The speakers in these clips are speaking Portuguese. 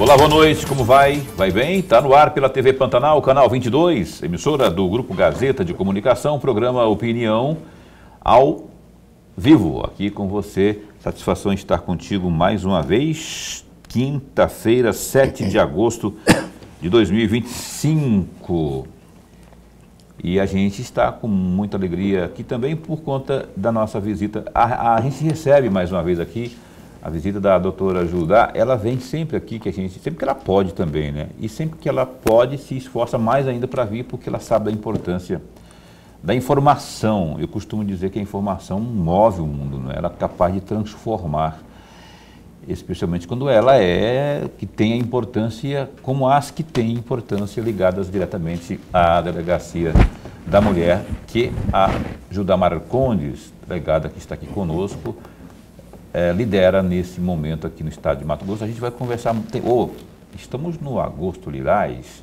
Olá, boa noite, como vai? Vai bem? Está no ar pela TV Pantanal, canal 22, emissora do Grupo Gazeta de Comunicação, programa Opinião ao vivo, aqui com você. Satisfação em estar contigo mais uma vez, quinta-feira, 7 de agosto de 2025. E a gente está com muita alegria aqui também por conta da nossa visita. A gente recebe mais uma vez aqui a visita da doutora Judá. Ela vem sempre aqui, sempre que ela pode também, né? E sempre que ela pode, se esforça mais ainda para vir, porque ela sabe da importância da informação. Eu costumo dizer que a informação move o mundo, né? Ela é capaz de transformar, especialmente quando ela que tem a importância, como as que têm importância ligadas diretamente à Delegacia da Mulher, que a Judá Marcondes, delegada que está aqui conosco, lidera nesse momento aqui no estado de Mato Grosso. A gente vai conversar, estamos no Agosto Lilás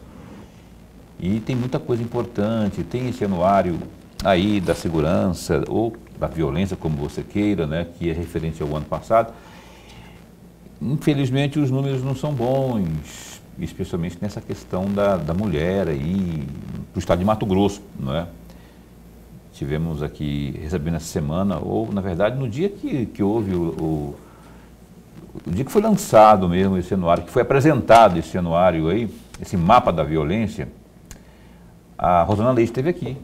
e tem muita coisa importante, tem esse anuário aí da segurança ou da violência, como você queira, né, que é referente ao ano passado. Infelizmente os números não são bons, especialmente nessa questão da mulher aí, para o estado de Mato Grosso, não é? Tivemos aqui, recebendo essa semana, ou na verdade no dia que houve o dia que foi lançado mesmo esse anuário, que foi apresentado esse anuário aí, esse mapa da violência, a Rosana Leite esteve aqui,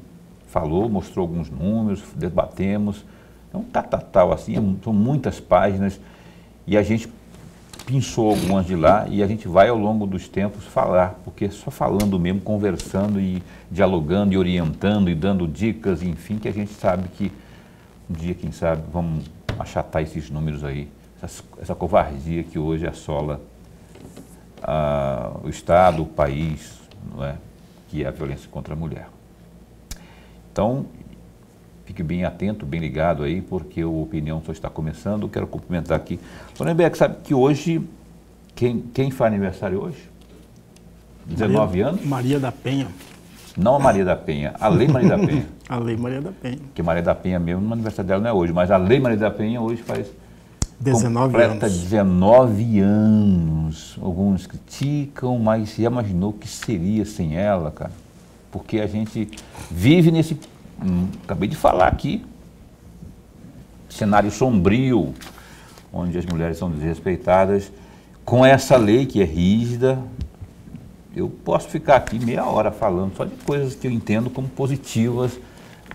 falou, mostrou alguns números, debatemos, é um catatal assim, são muitas páginas, e a gente pinçou algumas de lá e a gente vai ao longo dos tempos falar, porque só falando mesmo, conversando e dialogando e orientando e dando dicas, enfim, que a gente sabe que um dia, quem sabe, vamos achatar esses números aí, essa covardia que hoje assola o Estado, o país, não é? Que é a violência contra a mulher. Então, fique bem atento, bem ligado aí, porque o Opinião só está começando. Quero cumprimentar aqui. Dona Rebeca, sabe que hoje, quem faz aniversário hoje? 19 anos? Maria da Penha. Não a Maria da Penha, a Lei Maria da Penha. A Lei Maria da Penha. Porque Maria da Penha mesmo, o aniversário dela não é hoje, mas a Lei Maria da Penha hoje faz 19 anos. 19 anos. Alguns criticam, mas já imaginou o que seria sem ela, cara? Porque a gente vive nesse... acabei de falar aqui, cenário sombrio, onde as mulheres são desrespeitadas, com essa lei que é rígida. Eu posso ficar aqui meia hora falando só de coisas que eu entendo como positivas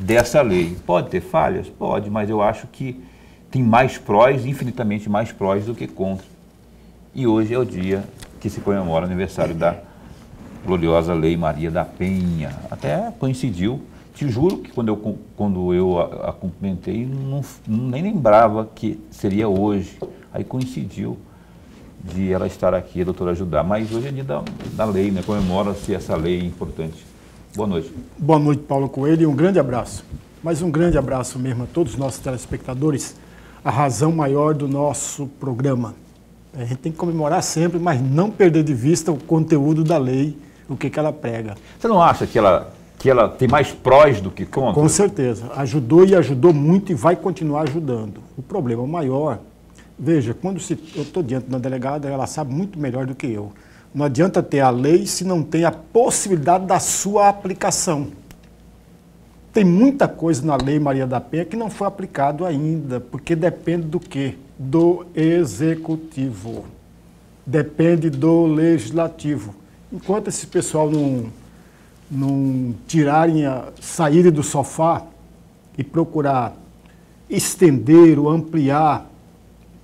dessa lei. Pode ter falhas? Pode, mas eu acho que tem mais prós, infinitamente mais prós do que contra. E hoje é o dia que se comemora o aniversário da gloriosa Lei Maria da Penha. Até coincidiu. Te juro que quando eu a cumprimentei, nem lembrava que seria hoje. Aí coincidiu de ela estar aqui, a doutora Judá. Mas hoje é dia da lei, né? Comemora-se essa lei importante. Boa noite. Boa noite, Paulo Coelho, e um grande abraço. Mas um grande abraço mesmo a todos os nossos telespectadores, a razão maior do nosso programa. A gente tem que comemorar sempre, mas não perder de vista o conteúdo da lei, o que ela prega. Você não acha que ela tem mais prós do que contra? Com certeza. Ajudou e ajudou muito e vai continuar ajudando. O problema maior, veja, quando eu estou diante de uma delegada, ela sabe muito melhor do que eu. Não adianta ter a lei se não tem a possibilidade da sua aplicação. Tem muita coisa na Lei Maria da Penha que não foi aplicado ainda, porque depende do quê? Do Executivo. Depende do Legislativo. Enquanto esse pessoal não saírem do sofá e procurar estender ou ampliar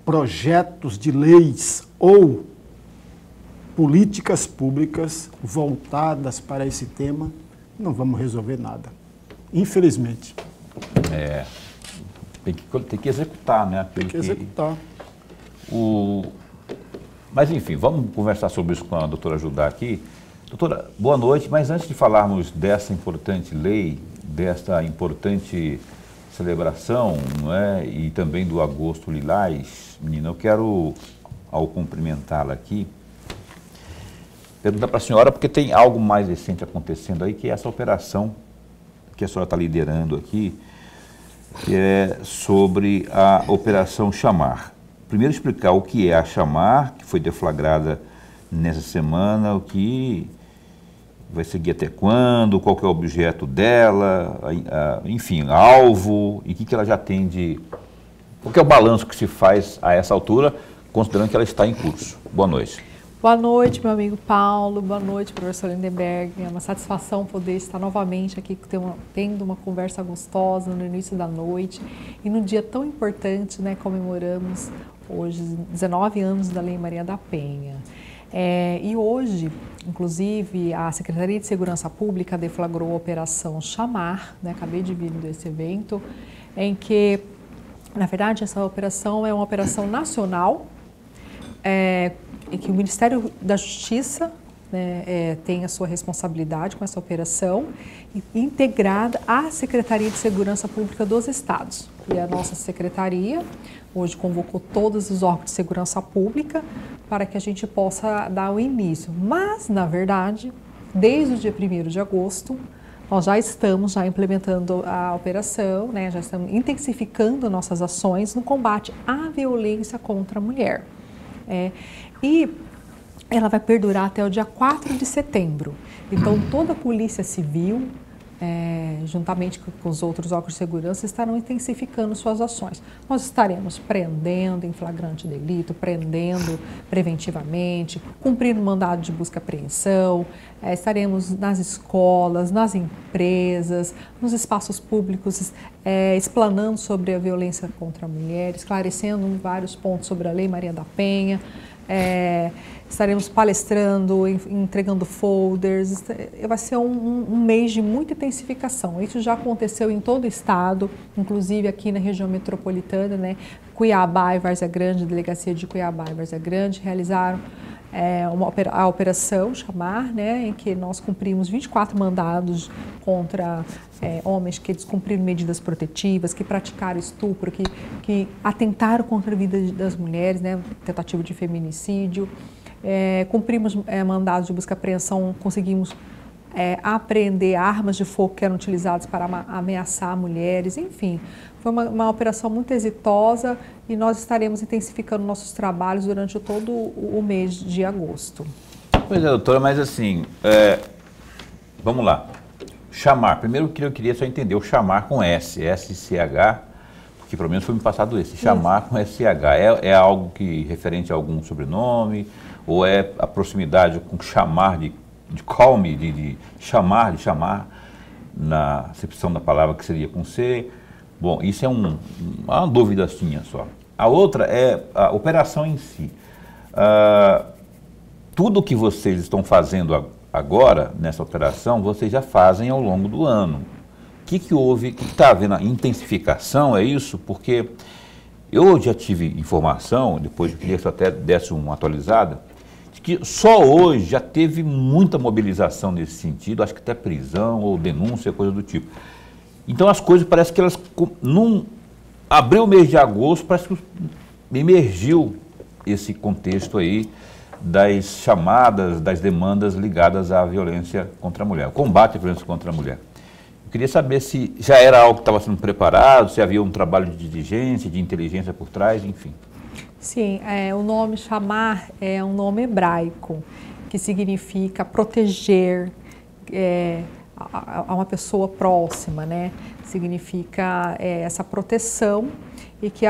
projetos de leis ou políticas públicas voltadas para esse tema, não vamos resolver nada. Infelizmente. Tem que executar, né? Tem que executar. Mas, enfim, vamos conversar sobre isso com a doutora Judá aqui. Doutora, boa noite, mas antes de falarmos dessa importante lei, desta importante celebração, não é? E também do Agosto Lilás, menina, eu quero, ao cumprimentá-la aqui, perguntar para a senhora, porque tem algo mais recente acontecendo aí, que é essa operação que a senhora está liderando aqui, que é sobre a Operação Chamar. Primeiro explicar o que é a Chamar, que foi deflagrada nessa semana, o que vai seguir até quando, qual que é o objeto dela, enfim, alvo, e o que ela já tem de... Qual que é o balanço que se faz a essa altura, considerando que ela está em curso? Boa noite. Boa noite, meu amigo Paulo. Boa noite, professor Lindenberg. É uma satisfação poder estar novamente aqui tendo uma conversa gostosa no início da noite e num dia tão importante, né? Comemoramos hoje 19 anos da Lei Maria da Penha. E hoje, inclusive, a Secretaria de Segurança Pública deflagrou a Operação Chamar, né? Acabei de vir desse evento, em que, na verdade, essa operação é uma operação nacional, em que o Ministério da Justiça, né, tem a sua responsabilidade com essa operação, integrada à Secretaria de Segurança Pública dos Estados. E a nossa secretaria hoje convocou todos os órgãos de segurança pública para que a gente possa dar o início. Mas, na verdade, desde o dia 1º de agosto, nós já estamos implementando a operação, né, já estamos intensificando nossas ações no combate à violência contra a mulher. E ela vai perdurar até o dia 4 de setembro. Então, toda a Polícia Civil, juntamente com os outros órgãos de segurança, estarão intensificando suas ações. Nós estaremos prendendo em flagrante delito, prendendo preventivamente, cumprindo mandado de busca e apreensão, estaremos nas escolas, nas empresas, nos espaços públicos, explanando sobre a violência contra a mulher, esclarecendo vários pontos sobre a Lei Maria da Penha. Estaremos palestrando, entregando folders. Vai ser um mês de muita intensificação. Isso já aconteceu em todo o estado, inclusive aqui na região metropolitana, né? Cuiabá e Várzea Grande, a delegacia de Cuiabá e Várzea Grande, realizaram a Operação Chamar, né? Em que nós cumprimos 24 mandados contra homens que descumpriram medidas protetivas, que praticaram estupro, que atentaram contra a vida das mulheres, né? Tentativa de feminicídio. Cumprimos mandados de busca e apreensão, conseguimos apreender armas de fogo que eram utilizadas para ameaçar mulheres, enfim. Foi uma operação muito exitosa e nós estaremos intensificando nossos trabalhos durante todo o mês de agosto. Pois é, doutora, mas assim, vamos lá. Chamar, primeiro eu queria só entender o chamar com S, S-C-H, porque pelo menos foi me passado esse, chamar com S-H, é algo que referente a algum sobrenome, ou é a proximidade com chamar de call me, de chamar, na acepção da palavra que seria com C. Bom, isso é uma dúvida assim só. A outra é a operação em si. Tudo que vocês estão fazendo agora, nessa operação, vocês já fazem ao longo do ano. O que houve, que está havendo a intensificação, é isso? Porque eu já tive informação, depois eu queria que você até desse uma atualizada, de que só hoje já teve muita mobilização nesse sentido, acho que até prisão ou denúncia, coisa do tipo. Então as coisas parece que elas, abriu o mês de agosto, parece que emergiu esse contexto aí das chamadas, das demandas ligadas à violência contra a mulher, o combate à violência contra a mulher. Eu queria saber se já era algo que estava sendo preparado, se havia um trabalho de diligência, de inteligência por trás, enfim. Sim, o nome chamar é um nome hebraico, que significa proteger a uma pessoa próxima, né? Significa essa proteção e que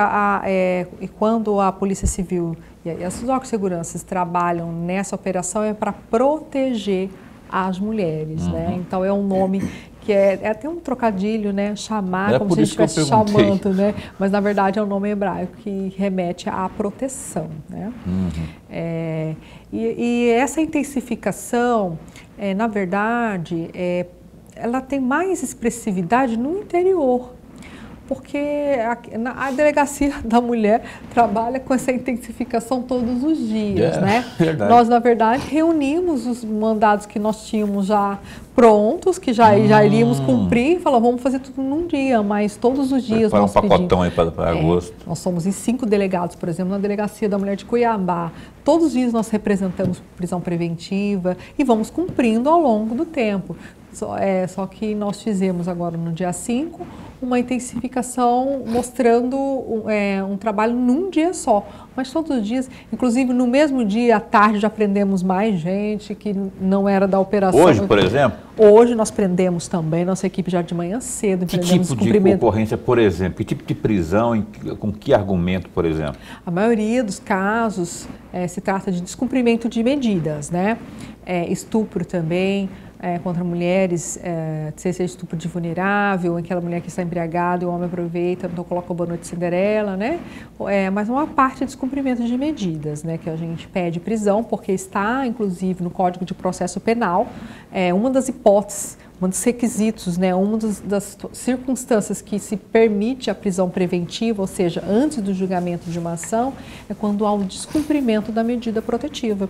e quando a Polícia Civil e os órgãos de segurança trabalham nessa operação é para proteger as mulheres, né? Então é um nome que é até um trocadilho, né? Chamar, como se a gente estivesse chamando, né? Mas na verdade é um nome hebraico que remete à proteção, né? E essa intensificação, na verdade, ela tem mais expressividade no interior, porque a Delegacia da Mulher trabalha com essa intensificação todos os dias, né? Verdade. Nós, na verdade, reunimos os mandados que nós tínhamos já prontos, que já iríamos cumprir, e falamos, vamos fazer tudo num dia, mas todos os dias nós pedimos. Um pacotão aí para agosto. Nós somos em 5 delegados, por exemplo, na Delegacia da Mulher de Cuiabá. Todos os dias nós representamos prisão preventiva e vamos cumprindo ao longo do tempo. Só que nós fizemos agora no dia 5 uma intensificação mostrando um trabalho num dia só, mas todos os dias, inclusive no mesmo dia, à tarde já prendemos mais gente que não era da operação. Hoje, por exemplo? Hoje nós prendemos também, nossa equipe já de manhã cedo. Que tipo de ocorrência, por exemplo? Que tipo de prisão, com que argumento, por exemplo? A maioria dos casos se trata de descumprimento de medidas, né? Estupro também, contra mulheres, seja estupro de vulnerável, aquela mulher que está embriagada e o homem aproveita, então coloca o boa noite Cinderela, né? Mas uma parte de descumprimento de medidas, né? Que a gente pede prisão, porque está, inclusive, no Código de Processo Penal, uma das hipóteses, um dos requisitos, né, uma das circunstâncias que se permite a prisão preventiva, ou seja, antes do julgamento de uma ação, é quando há um descumprimento da medida protetiva.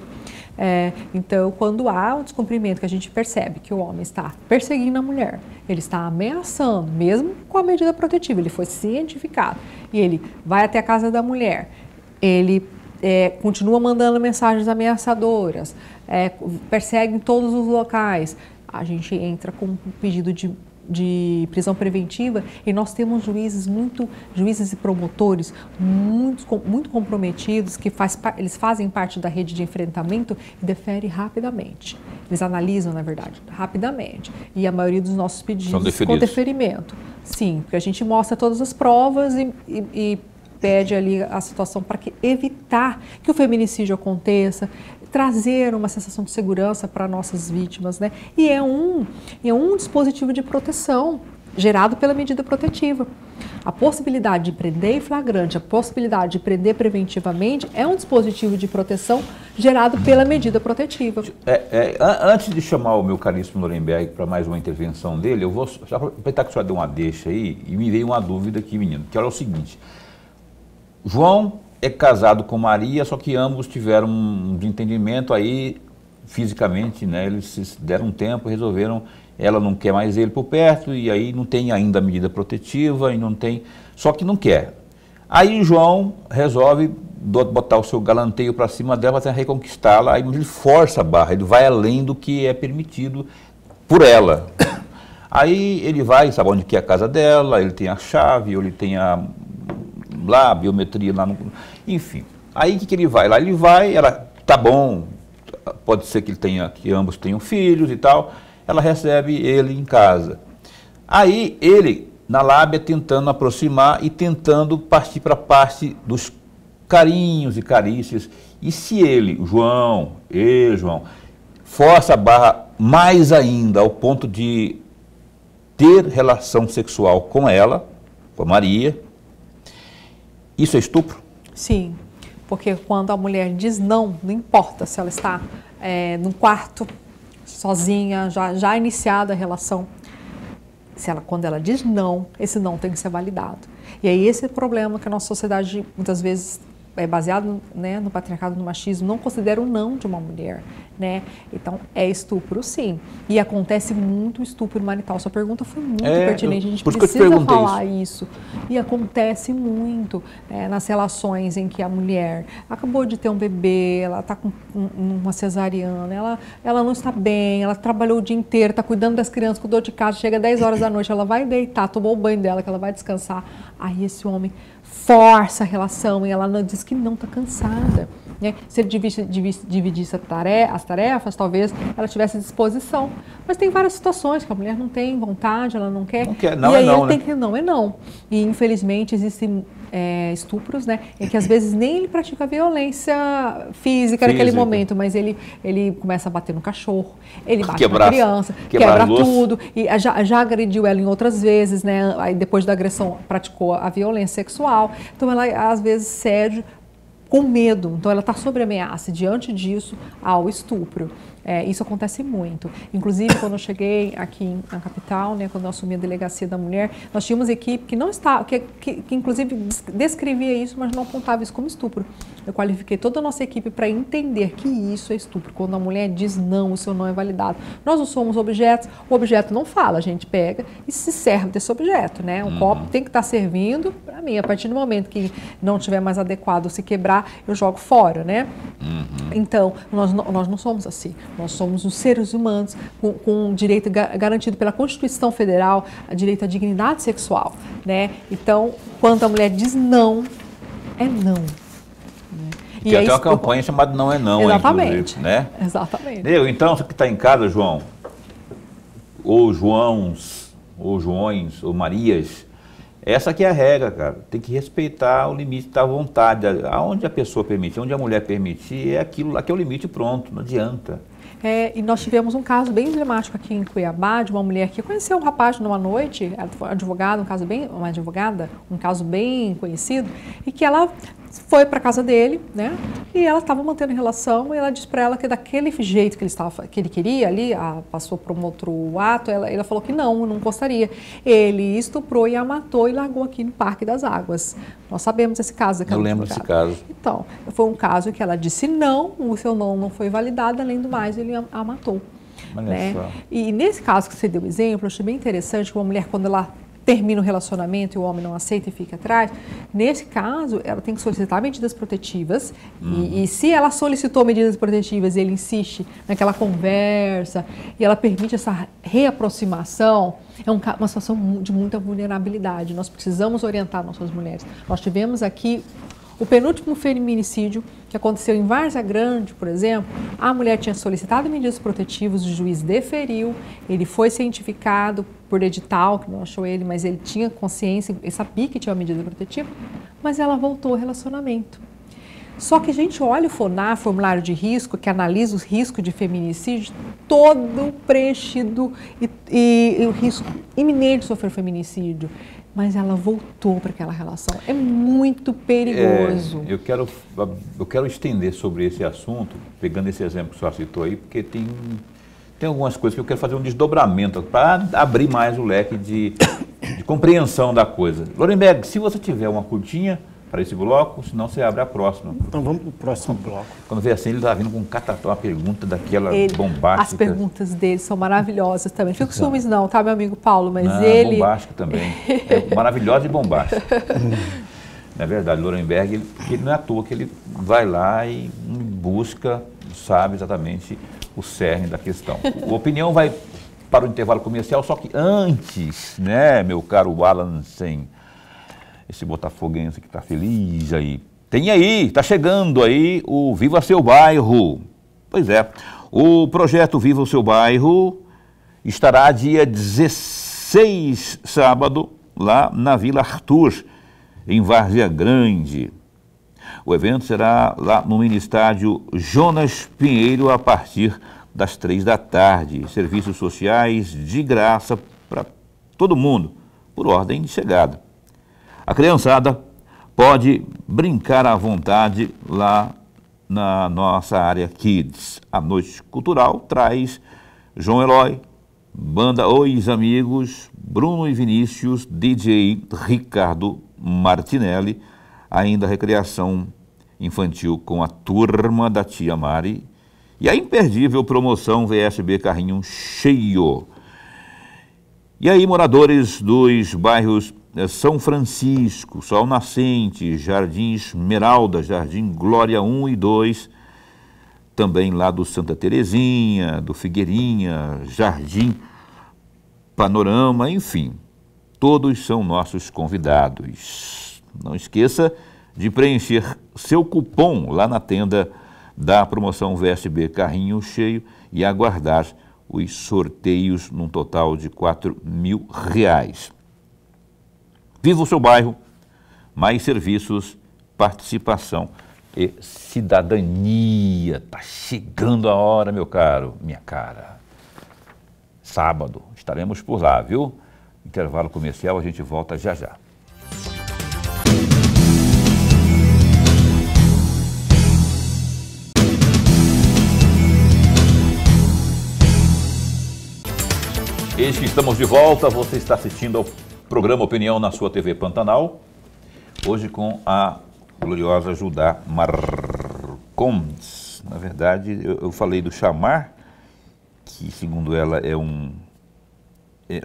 Então, quando há um descumprimento que a gente percebe que o homem está perseguindo a mulher, ele está ameaçando, mesmo com a medida protetiva, ele foi cientificado, e ele vai até a casa da mulher, ele continua mandando mensagens ameaçadoras, persegue em todos os locais, a gente entra com um pedido de prisão preventiva e nós temos juízes e promotores muito comprometidos que eles fazem parte da rede de enfrentamento e deferem rapidamente. Eles analisam, na verdade, rapidamente. E a maioria dos nossos pedidos com deferimento. Sim, porque a gente mostra todas as provas e pede ali a situação para evitar que o feminicídio aconteça, trazer uma sensação de segurança para nossas vítimas, né? E é um dispositivo de proteção gerado pela medida protetiva. A possibilidade de prender em flagrante, a possibilidade de prender preventivamente é um dispositivo de proteção gerado pela medida protetiva. Antes de chamar o meu caríssimo Nuremberg para mais uma intervenção dele, eu vou só aproveitar que o senhor deu uma deixa aí e me veio uma dúvida aqui, menino, que era o seguinte: João é casado com Maria, só que ambos tiveram um desentendimento aí fisicamente, né? Eles se deram um tempo, resolveram, ela não quer mais ele por perto e aí não tem ainda a medida protetiva e não tem, só que não quer. Aí João resolve botar o seu galanteio para cima dela para reconquistá-la, aí ele força a barra, ele vai além do que é permitido por ela. Aí ele vai, sabe onde que é a casa dela, ele tem a chave, ou ele tem a biometria lá no... Enfim, aí o que ele vai? Lá ele vai, ela, tá bom, pode ser que ambos tenham filhos e tal, ela recebe ele em casa. Aí ele, na lábia, tentando aproximar e tentando partir para a parte dos carinhos e carícias. E se ele, João, força a barra mais ainda ao ponto de ter relação sexual com ela, com a Maria, isso é estupro? Sim, porque quando a mulher diz não importa se ela está num quarto, sozinha, já iniciada a relação, quando ela diz não, esse não tem que ser validado. E aí esse é o problema que a nossa sociedade muitas vezes é baseado, né, no patriarcado, no machismo, não considera o não de uma mulher, né? Então, é estupro, sim. E acontece muito estupro marital. Sua pergunta foi muito pertinente, a gente precisa falar isso. E acontece muito nas relações em que a mulher acabou de ter um bebê, ela está com uma cesariana, ela não está bem, ela trabalhou o dia inteiro, está cuidando das crianças, cuidou de casa, chega 10 horas da noite, ela vai deitar, tomou o banho dela, que ela vai descansar. Aí esse homem força a relação e ela diz que não está cansada. Né? Se ele dividisse as tarefas, talvez ela tivesse disposição. Mas tem várias situações que a mulher não tem vontade, ela não quer. Não é não, né? Não é não. E infelizmente existem estupros, né, em que às vezes nem ele pratica violência física naquele momento, mas ele começa a bater no cachorro, ele bate na criança, quebra tudo, e já agrediu ela em outras vezes, né, aí depois da agressão praticou a violência sexual, então ela às vezes cede com medo, então ela está sob ameaça, diante disso ao estupro. Isso acontece muito. Inclusive, quando eu cheguei aqui na capital, né, quando eu assumi a delegacia da mulher, nós tínhamos equipe que não estava, que inclusive descrevia isso, mas não apontava isso como estupro. Eu qualifiquei toda a nossa equipe para entender que isso é estupro. Quando a mulher diz não, o seu não é validado. Nós não somos objetos, o objeto não fala, a gente pega e se serve desse objeto, né? O copo tem que estar servindo para mim. A partir do momento que não estiver mais adequado, se quebrar, eu jogo fora, né? Então, nós não somos assim. Nós somos os seres humanos com direito garantido pela Constituição Federal, a direito à dignidade sexual, né? Então, quando a mulher diz não, é não. Né? E tem até uma campanha chamada Não é Não, exatamente, né? Exatamente. Então, você que está em casa, João, ou Joões, ou Joões, ou Marias, essa aqui é a regra, cara. Tem que respeitar o limite da vontade. Aonde a pessoa permite, onde a mulher permitir, é aquilo lá que é o limite, pronto, não adianta. E nós tivemos um caso bem emblemático aqui em Cuiabá, de uma mulher que conheceu um rapaz numa noite, ela foi advogada, um caso bem conhecido, e que ela foi para casa dele, né? E ela estava mantendo relação, e ela disse para ela que daquele jeito que ele queria ali, passou por um outro ato, ela falou que não gostaria. Ele estuprou e a matou e largou aqui no Parque das Águas. Nós sabemos esse caso. Eu lembro desse caso. Então, foi um caso que ela disse não, o seu não foi validado, além do mais, ele a matou. Né? E nesse caso que você deu exemplo, eu achei bem interessante que uma mulher, quando ela termina o relacionamento e o homem não aceita e fica atrás, nesse caso, ela tem que solicitar medidas protetivas e se ela solicitou medidas protetivas e ele insiste naquela conversa e ela permite essa reaproximação, é uma situação de muita vulnerabilidade. Nós precisamos orientar nossas mulheres. Nós tivemos aqui o penúltimo feminicídio, que aconteceu em Várzea Grande, por exemplo, a mulher tinha solicitado medidas protetivas, o juiz deferiu, ele foi cientificado por edital, que não achou ele, mas ele tinha consciência, ele sabia que tinha uma medida protetiva, mas ela voltou ao relacionamento. Só que a gente olha o FONAR, formulário de risco, que analisa os riscos de feminicídio, todo preenchido e o risco iminente de sofrer feminicídio. Mas ela voltou para aquela relação. É muito perigoso. Eu quero estender sobre esse assunto, pegando esse exemplo que o senhor citou aí, porque tem algumas coisas que eu quero fazer um desdobramento para abrir mais o leque de compreensão da coisa. Lorenberg, se você tiver uma curtinha para esse bloco, senão você abre a próxima. Então vamos para o próximo bloco. Quando vê assim, ele está vindo com uma pergunta daquela bombástica. As perguntas dele são maravilhosas também. Não fico com ciúmes não, tá, meu amigo Paulo? Mas bombástica também. É maravilhosa e bombástica. Na verdade, Lorenberg, ele não é à toa que ele vai lá e busca, sabe exatamente o cerne da questão. A opinião vai para o intervalo comercial, só que antes, né, meu caro Alan Sen, esse botafoguense que está feliz aí. Tem aí, está chegando aí o Viva Seu Bairro. Pois é, o projeto Viva o Seu Bairro estará dia 16, sábado, lá na Vila Arthur, em Várzea Grande. O evento será lá no mini estádio Jonas Pinheiro a partir das 3 da tarde. Serviços sociais de graça para todo mundo, por ordem de chegada. A criançada pode brincar à vontade lá na nossa área Kids. A noite cultural traz João Eloy, banda Os Amigos, Bruno e Vinícius, DJ Ricardo Martinelli, ainda a recreação infantil com a turma da Tia Mari e a imperdível promoção VSB Carrinho Cheio. E aí, moradores dos bairros São Francisco, Sol Nascente, Jardim Esmeralda, Jardim Glória 1 e 2, também lá do Santa Terezinha, do Figueirinha, Jardim Panorama, enfim, todos são nossos convidados. Não esqueça de preencher seu cupom lá na tenda da promoção VSB Carrinho Cheio e aguardar os sorteios num total de R$4.000. Viva o seu bairro, mais serviços, participação e cidadania. Tá chegando a hora, meu caro, minha cara. Sábado, estaremos por lá, viu? Intervalo comercial, a gente volta já já. Eis que estamos de volta, você está assistindo ao programa Opinião na sua TV Pantanal, hoje com a gloriosa Judá Marcondes. Na verdade, eu falei do chamar, que segundo ela é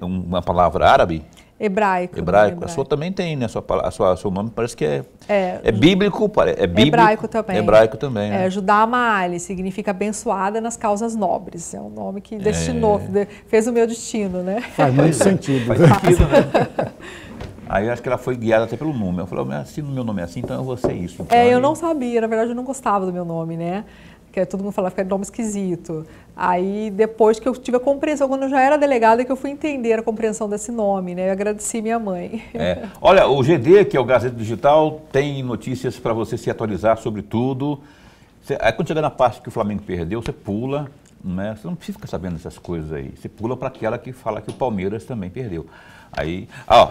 uma palavra árabe? Hebraico. Hebraico. A sua também tem, né? Seu nome parece que é bíblico, é bíblico. Hebraico também. Hebraico também, né? Judá Ma'ali, significa abençoada nas causas nobres. É um nome que destinou, fez o meu destino, né? Faz muito sentido. Faz sentido, né? Aí eu acho que ela foi guiada até pelo nome. Ela falou, se o meu nome é assim, então eu vou ser isso. Então, eu não sabia, na verdade eu não gostava do meu nome, né? Porque todo mundo falava que era nome esquisito. Aí depois que eu tive a compreensão, quando eu já era delegada, que eu fui entender a compreensão desse nome, né? Eu agradeci minha mãe. Olha, o GD, que é o Gazeta Digital, tem notícias para você se atualizar sobre tudo. Aí quando chegar na parte que o Flamengo perdeu, você pula, né? Você não precisa ficar sabendo dessas coisas aí. Você pula para aquela que fala que o Palmeiras também perdeu. Aí,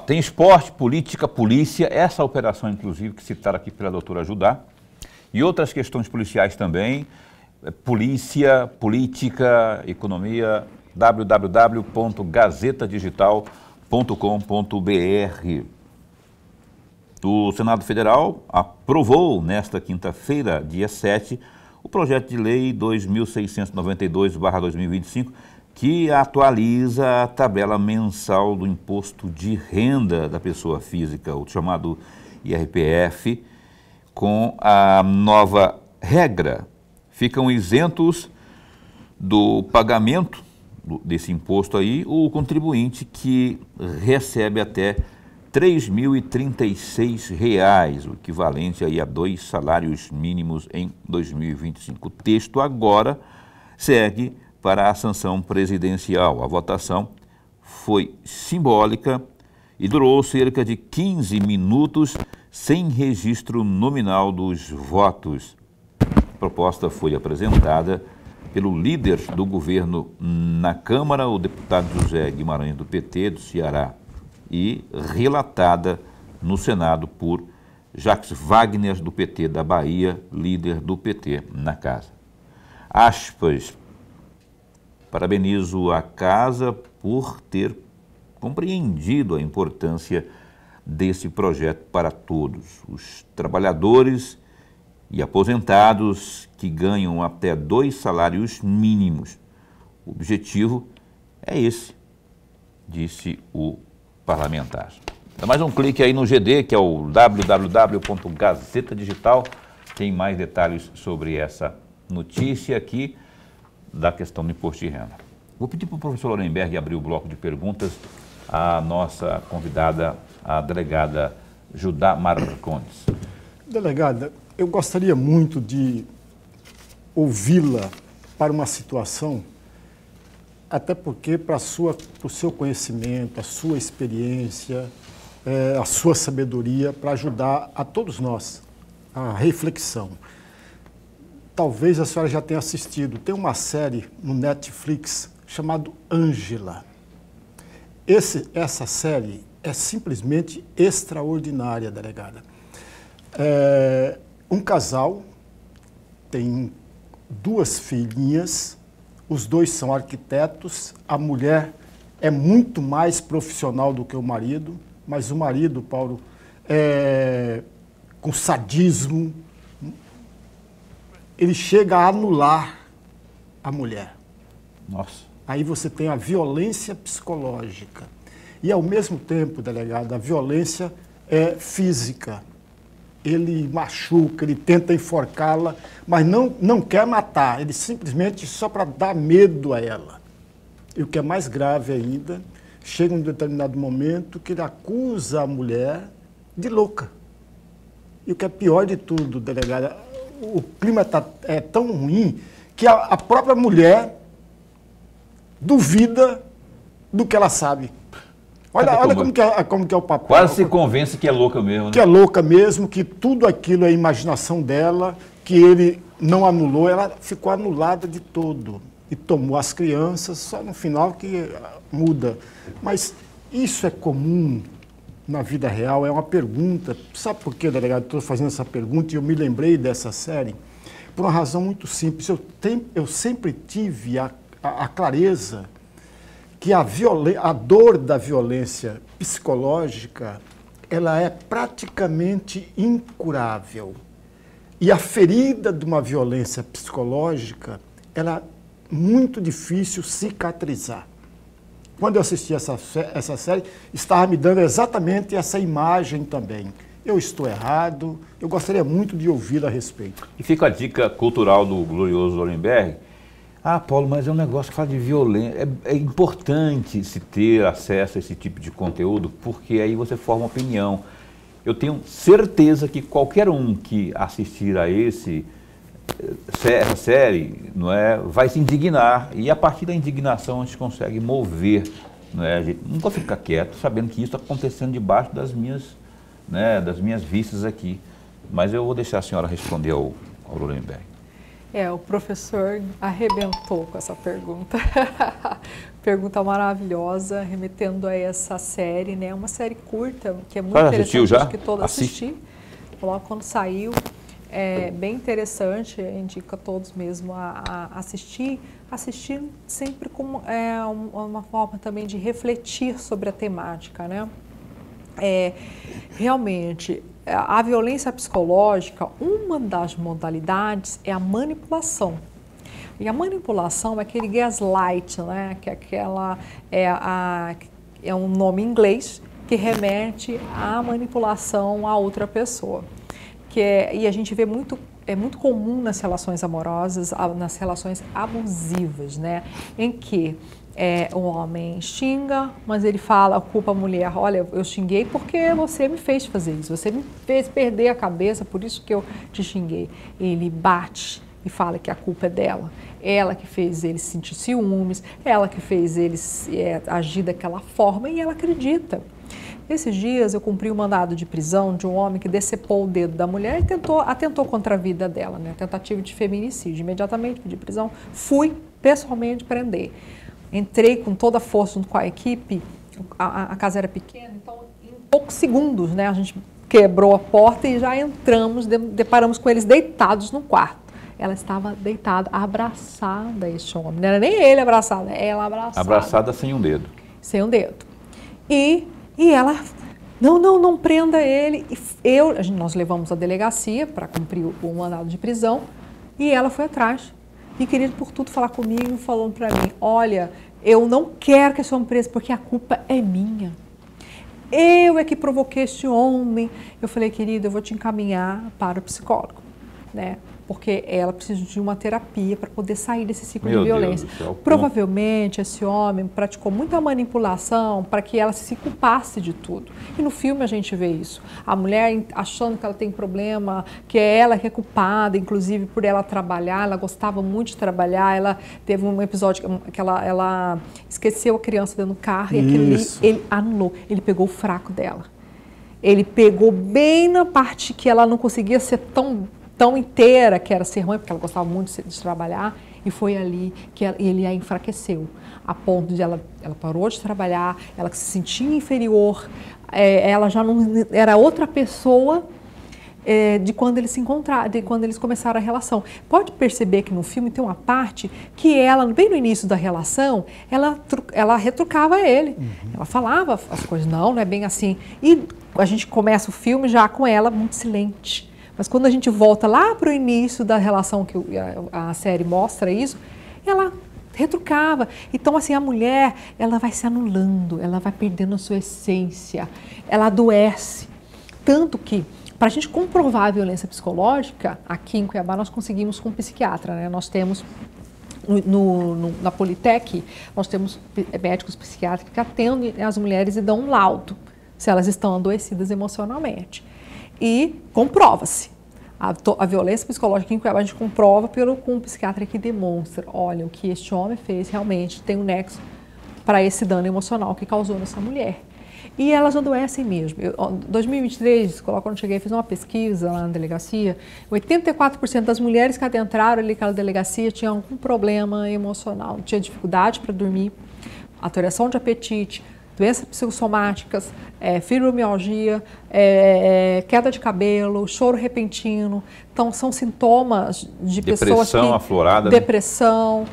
tem esporte, política, polícia, essa operação, inclusive, que citaram aqui pela doutora Judá, e outras questões policiais também, polícia, política, economia, www.gazetadigital.com.br. O Senado Federal aprovou nesta quinta-feira, dia 7, o projeto de lei 2692/2025, que atualiza a tabela mensal do imposto de renda da pessoa física, o chamado IRPF, com a nova regra. Ficam isentos do pagamento desse imposto aí o contribuinte que recebe até R$ 3.036, o equivalente aí a 2 salários mínimos em 2025. O texto agora segue para a sanção presidencial. A votação foi simbólica e durou cerca de 15 minutos sem registro nominal dos votos. A proposta foi apresentada pelo líder do governo na Câmara, o deputado José Guimarães, do PT do Ceará, e relatada no Senado por Jacques Wagner, do PT da Bahia, líder do PT na Casa. Aspas. Parabenizo a Casa por ter compreendido a importância desse projeto para todos. Os trabalhadores e aposentados que ganham até 2 salários mínimos. O objetivo é esse, disse o parlamentar. Dá mais um clique aí no GD, que é o www.gazeta digital. Tem mais detalhes sobre essa notícia aqui da questão do imposto de renda. Vou pedir para o professor Lorenberg abrir o bloco de perguntas à nossa convidada, a delegada Judá Marcondes. Delegada, eu gostaria muito de ouvi-la para uma situação, até porque para o seu conhecimento, a sua experiência, a sua sabedoria, para ajudar a todos nós a reflexão. Talvez a senhora já tenha assistido, tem uma série no Netflix chamada Ângela. Essa série é simplesmente extraordinária, delegada. Um casal tem 2 filhinhas, os 2 são arquitetos, a mulher é muito mais profissional do que o marido, mas o marido, Paulo, com sadismo, ele chega a anular a mulher. Nossa. Aí você tem a violência psicológica. E, ao mesmo tempo, delegado, a violência física. Ele machuca, ele tenta enforcá-la, mas não quer matar. Ele simplesmente só para dar medo a ela. E o que é mais grave ainda, chega um determinado momento que ele acusa a mulher de louca. E o que é pior de tudo, delegada, o clima é tão ruim que a própria mulher duvida do que ela sabe. Olha como que é o papel. Quase se convence que é louca mesmo, né? Que é louca mesmo, que tudo aquilo é imaginação dela, que ele não anulou, ela ficou anulada de todo. E tomou as crianças, só no final que muda. Mas isso é comum na vida real? É uma pergunta. Sabe por quê, delegado? Estou fazendo essa pergunta e eu me lembrei dessa série por uma razão muito simples. Eu sempre tive a clareza que a dor da violência psicológica ela é praticamente incurável. E a ferida de uma violência psicológica ela é muito difícil cicatrizar. quando eu assisti essa série, estava me dando exatamente essa imagem também. Eu estou errado, eu gostaria muito de ouvir a respeito. E fica a dica cultural do glorioso Hollenberg. Ah, Paulo, mas é um negócio que fala de violência. É importante se ter acesso a esse tipo de conteúdo, porque aí você forma opinião. Eu tenho certeza que qualquer um que assistir a essa série, não é, vai se indignar. E a partir da indignação a gente consegue mover. Não é? A gente não pode ficar quieto sabendo que isso está acontecendo debaixo das minhas vistas aqui. Mas eu vou deixar a senhora responder ao Hollenberg. O professor arrebentou com essa pergunta. Pergunta maravilhosa, remetendo a essa série, né? Uma série curta, que é muito interessante. Já? Que todos assisti. Logo quando saiu, é bem interessante, indico a todos mesmo a assistir. Assistir sempre como uma forma também de refletir sobre a temática, né? Realmente, a violência psicológica, uma das modalidades é a manipulação. E a manipulação é aquele gaslight, né? Que é um nome em inglês que remete à manipulação a outra pessoa. E a gente vê é muito comum nas relações amorosas, nas relações abusivas, né? Em que o homem xinga, mas ele fala, culpa a mulher, olha, eu xinguei porque você me fez fazer isso, você me fez perder a cabeça, por isso que eu te xinguei. Ele bate e fala que a culpa é dela, ela que fez ele sentir ciúmes, ela que fez ele agir daquela forma e ela acredita. Esses dias eu cumpri o mandado de prisão de um homem que decepou o dedo da mulher e atentou contra a vida dela, né? Tentativa de feminicídio. Imediatamente pedi prisão, fui pessoalmente prender. Entrei com toda a força junto com a equipe, a casa era pequena, então em poucos segundos, né, a gente quebrou a porta e já entramos, deparamos com eles deitados no quarto. Ela estava deitada, abraçada a este homem, não era nem ele abraçado, ela abraçada. Abraçada sem um dedo. Sem um dedo. E ela, não prenda ele. Nós levamos a delegacia para cumprir o mandado de prisão e ela foi atrás. E queria por tudo falar comigo, falando para mim, olha, eu não quero que esse homem preso, porque a culpa é minha. Eu é que provoquei esse homem. Eu falei, querido, eu vou te encaminhar para o psicólogo, né? Porque ela precisa de uma terapia para poder sair desse ciclo de violência. Provavelmente esse homem praticou muita manipulação para que ela se culpasse de tudo. E no filme a gente vê isso. A mulher achando que ela tem problema, que é ela que é culpada, inclusive por ela trabalhar, ela gostava muito de trabalhar, ela teve um episódio que ela esqueceu a criança dentro do carro e aquilo ali, ele anulou, ele pegou o fraco dela. Ele pegou bem na parte que ela não conseguia ser tão inteira, que era ser mãe, porque ela gostava muito de trabalhar, e foi ali que ele a enfraqueceu, a ponto de ela parou de trabalhar, ela se sentia inferior, ela já não era outra pessoa de quando eles se encontraram, de quando eles começaram a relação. Pode perceber que no filme tem uma parte que ela, bem no início da relação, ela retrucava ele, ela falava as coisas, não é bem assim, e a gente começa o filme já com ela muito silente. Mas quando a gente volta lá para o início da relação, que a série mostra isso, ela retrucava. Então, assim, a mulher, ela vai se anulando, ela vai perdendo a sua essência, ela adoece. Tanto que, para a gente comprovar a violência psicológica, aqui em Cuiabá nós conseguimos com um psiquiatra, né? Nós temos, na Politec, nós temos médicos psiquiatras que atendem as mulheres e dão um laudo, se elas estão adoecidas emocionalmente. E comprova-se. A violência psicológica em Cuiabá a gente comprova com um psiquiatra que demonstra, olha, o que este homem fez realmente tem um nexo para esse dano emocional que causou nessa mulher. E elas adoecem mesmo. Em 2023, quando eu cheguei, fiz uma pesquisa lá na delegacia, 84% das mulheres que adentraram ali naquela delegacia tinham algum problema emocional, tinha dificuldade para dormir, alteração de apetite, doenças psicossomáticas, fibromialgia, queda de cabelo, choro repentino. Então, são sintomas de pessoas que... Depressão aflorada. Depressão,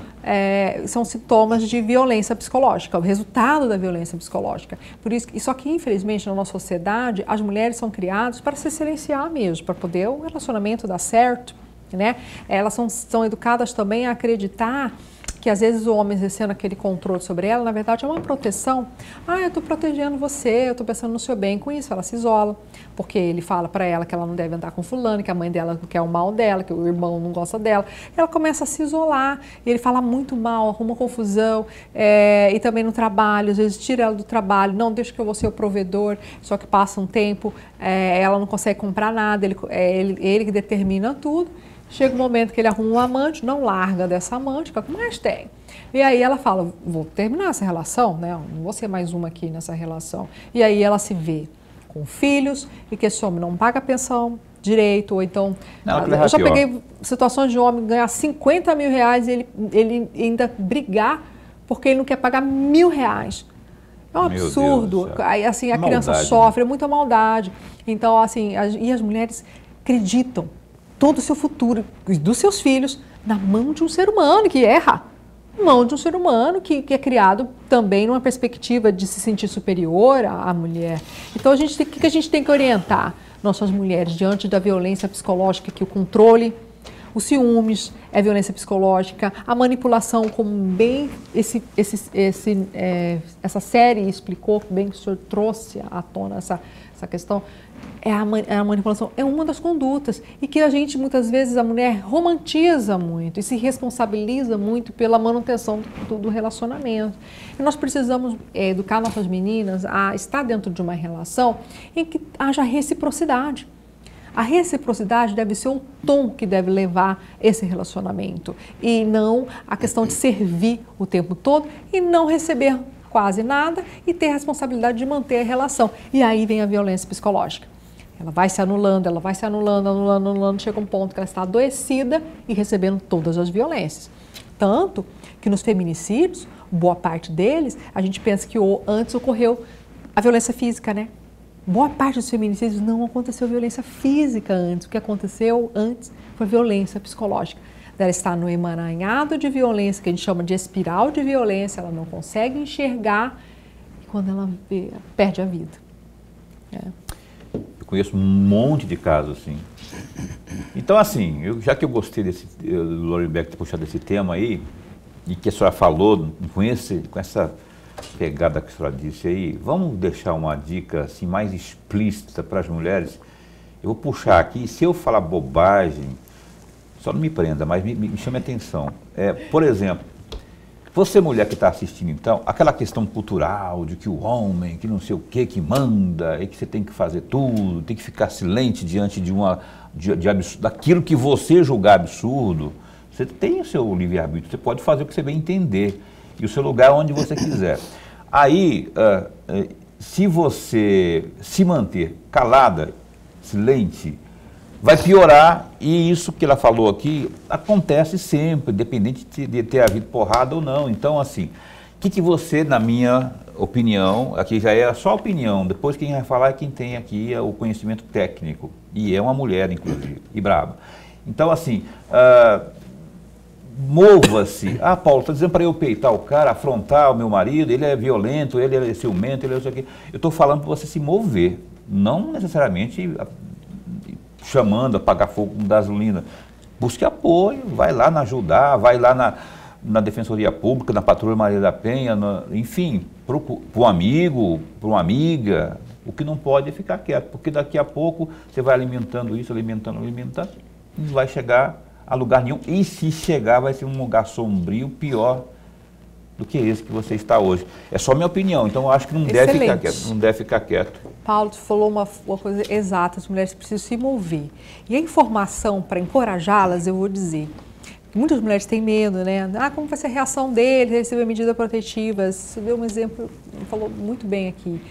são sintomas de violência psicológica, o resultado da violência psicológica. Por isso, só que, infelizmente, na nossa sociedade, as mulheres são criadas para se silenciar mesmo, para poder o relacionamento dar certo, né? Elas são educadas também a acreditar que às vezes o homem exercendo aquele controle sobre ela, na verdade é uma proteção. Eu estou protegendo você, eu estou pensando no seu bem. Com isso ela se isola, porque ele fala para ela que ela não deve andar com fulano, que a mãe dela quer o mal dela, que o irmão não gosta dela. Ela começa a se isolar, e ele fala muito mal, arruma confusão, e também no trabalho, às vezes tira ela do trabalho, não, deixa que eu vou ser o provedor, só que passa um tempo, ela não consegue comprar nada, ele que determina tudo. Chega um momento que ele arruma um amante, não larga dessa amante, que é o que mais tem. E aí ela fala, vou terminar essa relação, né? Não vou ser mais uma aqui nessa relação. E aí ela se vê com filhos e que esse homem não paga pensão direito, ou então... eu já peguei situações de homem ganhar 50 mil reais e ele ainda brigar porque ele não quer pagar R$1.000. É um absurdo. Aí, assim, a criança sofre, é muita maldade. Então, assim, e as mulheres acreditam todo o seu futuro, dos seus filhos, na mão de um ser humano que erra. Na mão de um ser humano que é criado também numa perspectiva de se sentir superior à mulher. Então, o que a gente tem que orientar nossas mulheres diante da violência psicológica, que o controle, os ciúmes é violência psicológica, a manipulação, como bem essa série explicou, bem que o senhor trouxe à tona essa questão, a manipulação é uma das condutas e que a gente, muitas vezes, a mulher romantiza muito e se responsabiliza muito pela manutenção do relacionamento. E nós precisamos educar nossas meninas a estar dentro de uma relação em que haja reciprocidade. A reciprocidade deve ser o tom que deve levar esse relacionamento e não a questão de servir o tempo todo e não receber quase nada e ter a responsabilidade de manter a relação. E aí vem a violência psicológica. Ela vai se anulando, anulando, chega um ponto que ela está adoecida e recebendo todas as violências. Tanto que nos feminicídios, boa parte deles, a gente pensa que antes ocorreu a violência física, né? Boa parte dos feminicídios não aconteceu violência física antes. O que aconteceu antes foi violência psicológica. Ela está no emaranhado de violência, que a gente chama de espiral de violência, ela não consegue enxergar e quando ela vê, perde a vida. Eu conheço um monte de casos assim. Então, assim, já que eu gostei do Lorenberg ter puxado esse tema aí, e que a senhora falou com essa pegada que a senhora disse aí, vamos deixar uma dica assim, mais explícita para as mulheres. Eu vou puxar aqui, se eu falar bobagem, só não me prenda, mas me chame a atenção. Por exemplo, você mulher que está assistindo então, aquela questão cultural de que o homem, que não sei o que manda, e que você tem que fazer tudo, tem que ficar silente diante daquilo que você julgar absurdo, você tem o seu livre-arbítrio, você pode fazer o que você bem entender, e o seu lugar onde você quiser. Aí, se você se manter calada, silente, vai piorar, e isso que ela falou aqui acontece sempre, independente de ter havido porrada ou não. Então, assim, o que você, na minha opinião, aqui já é só opinião, depois quem vai falar é quem tem aqui o conhecimento técnico, e é uma mulher, inclusive, e braba. Então, assim, mova-se. Paulo, está dizendo para eu peitar o cara, afrontar o meu marido, ele é violento, ele é ciumento, ele é isso aqui. Eu estou falando para você se mover, não necessariamente chamando a pagar fogo com gasolina. Busque apoio, vai lá na Ajudar, vai lá na Defensoria Pública, na Patrulha Maria da Penha, enfim, para um amigo, para uma amiga. O que não pode é ficar quieto, porque daqui a pouco você vai alimentando isso, alimentando, não vai chegar a lugar nenhum. E se chegar, vai ser um lugar sombrio, pior do que esse que você está hoje. É só minha opinião, então eu acho que não deve ficar quieto. Paulo, tu falou uma coisa exata, as mulheres precisam se mover. E a informação, para encorajá-las, eu vou dizer, muitas mulheres têm medo, né? Como vai ser a reação deles, receber medidas protetivas? Você deu um exemplo, falou muito bem aqui.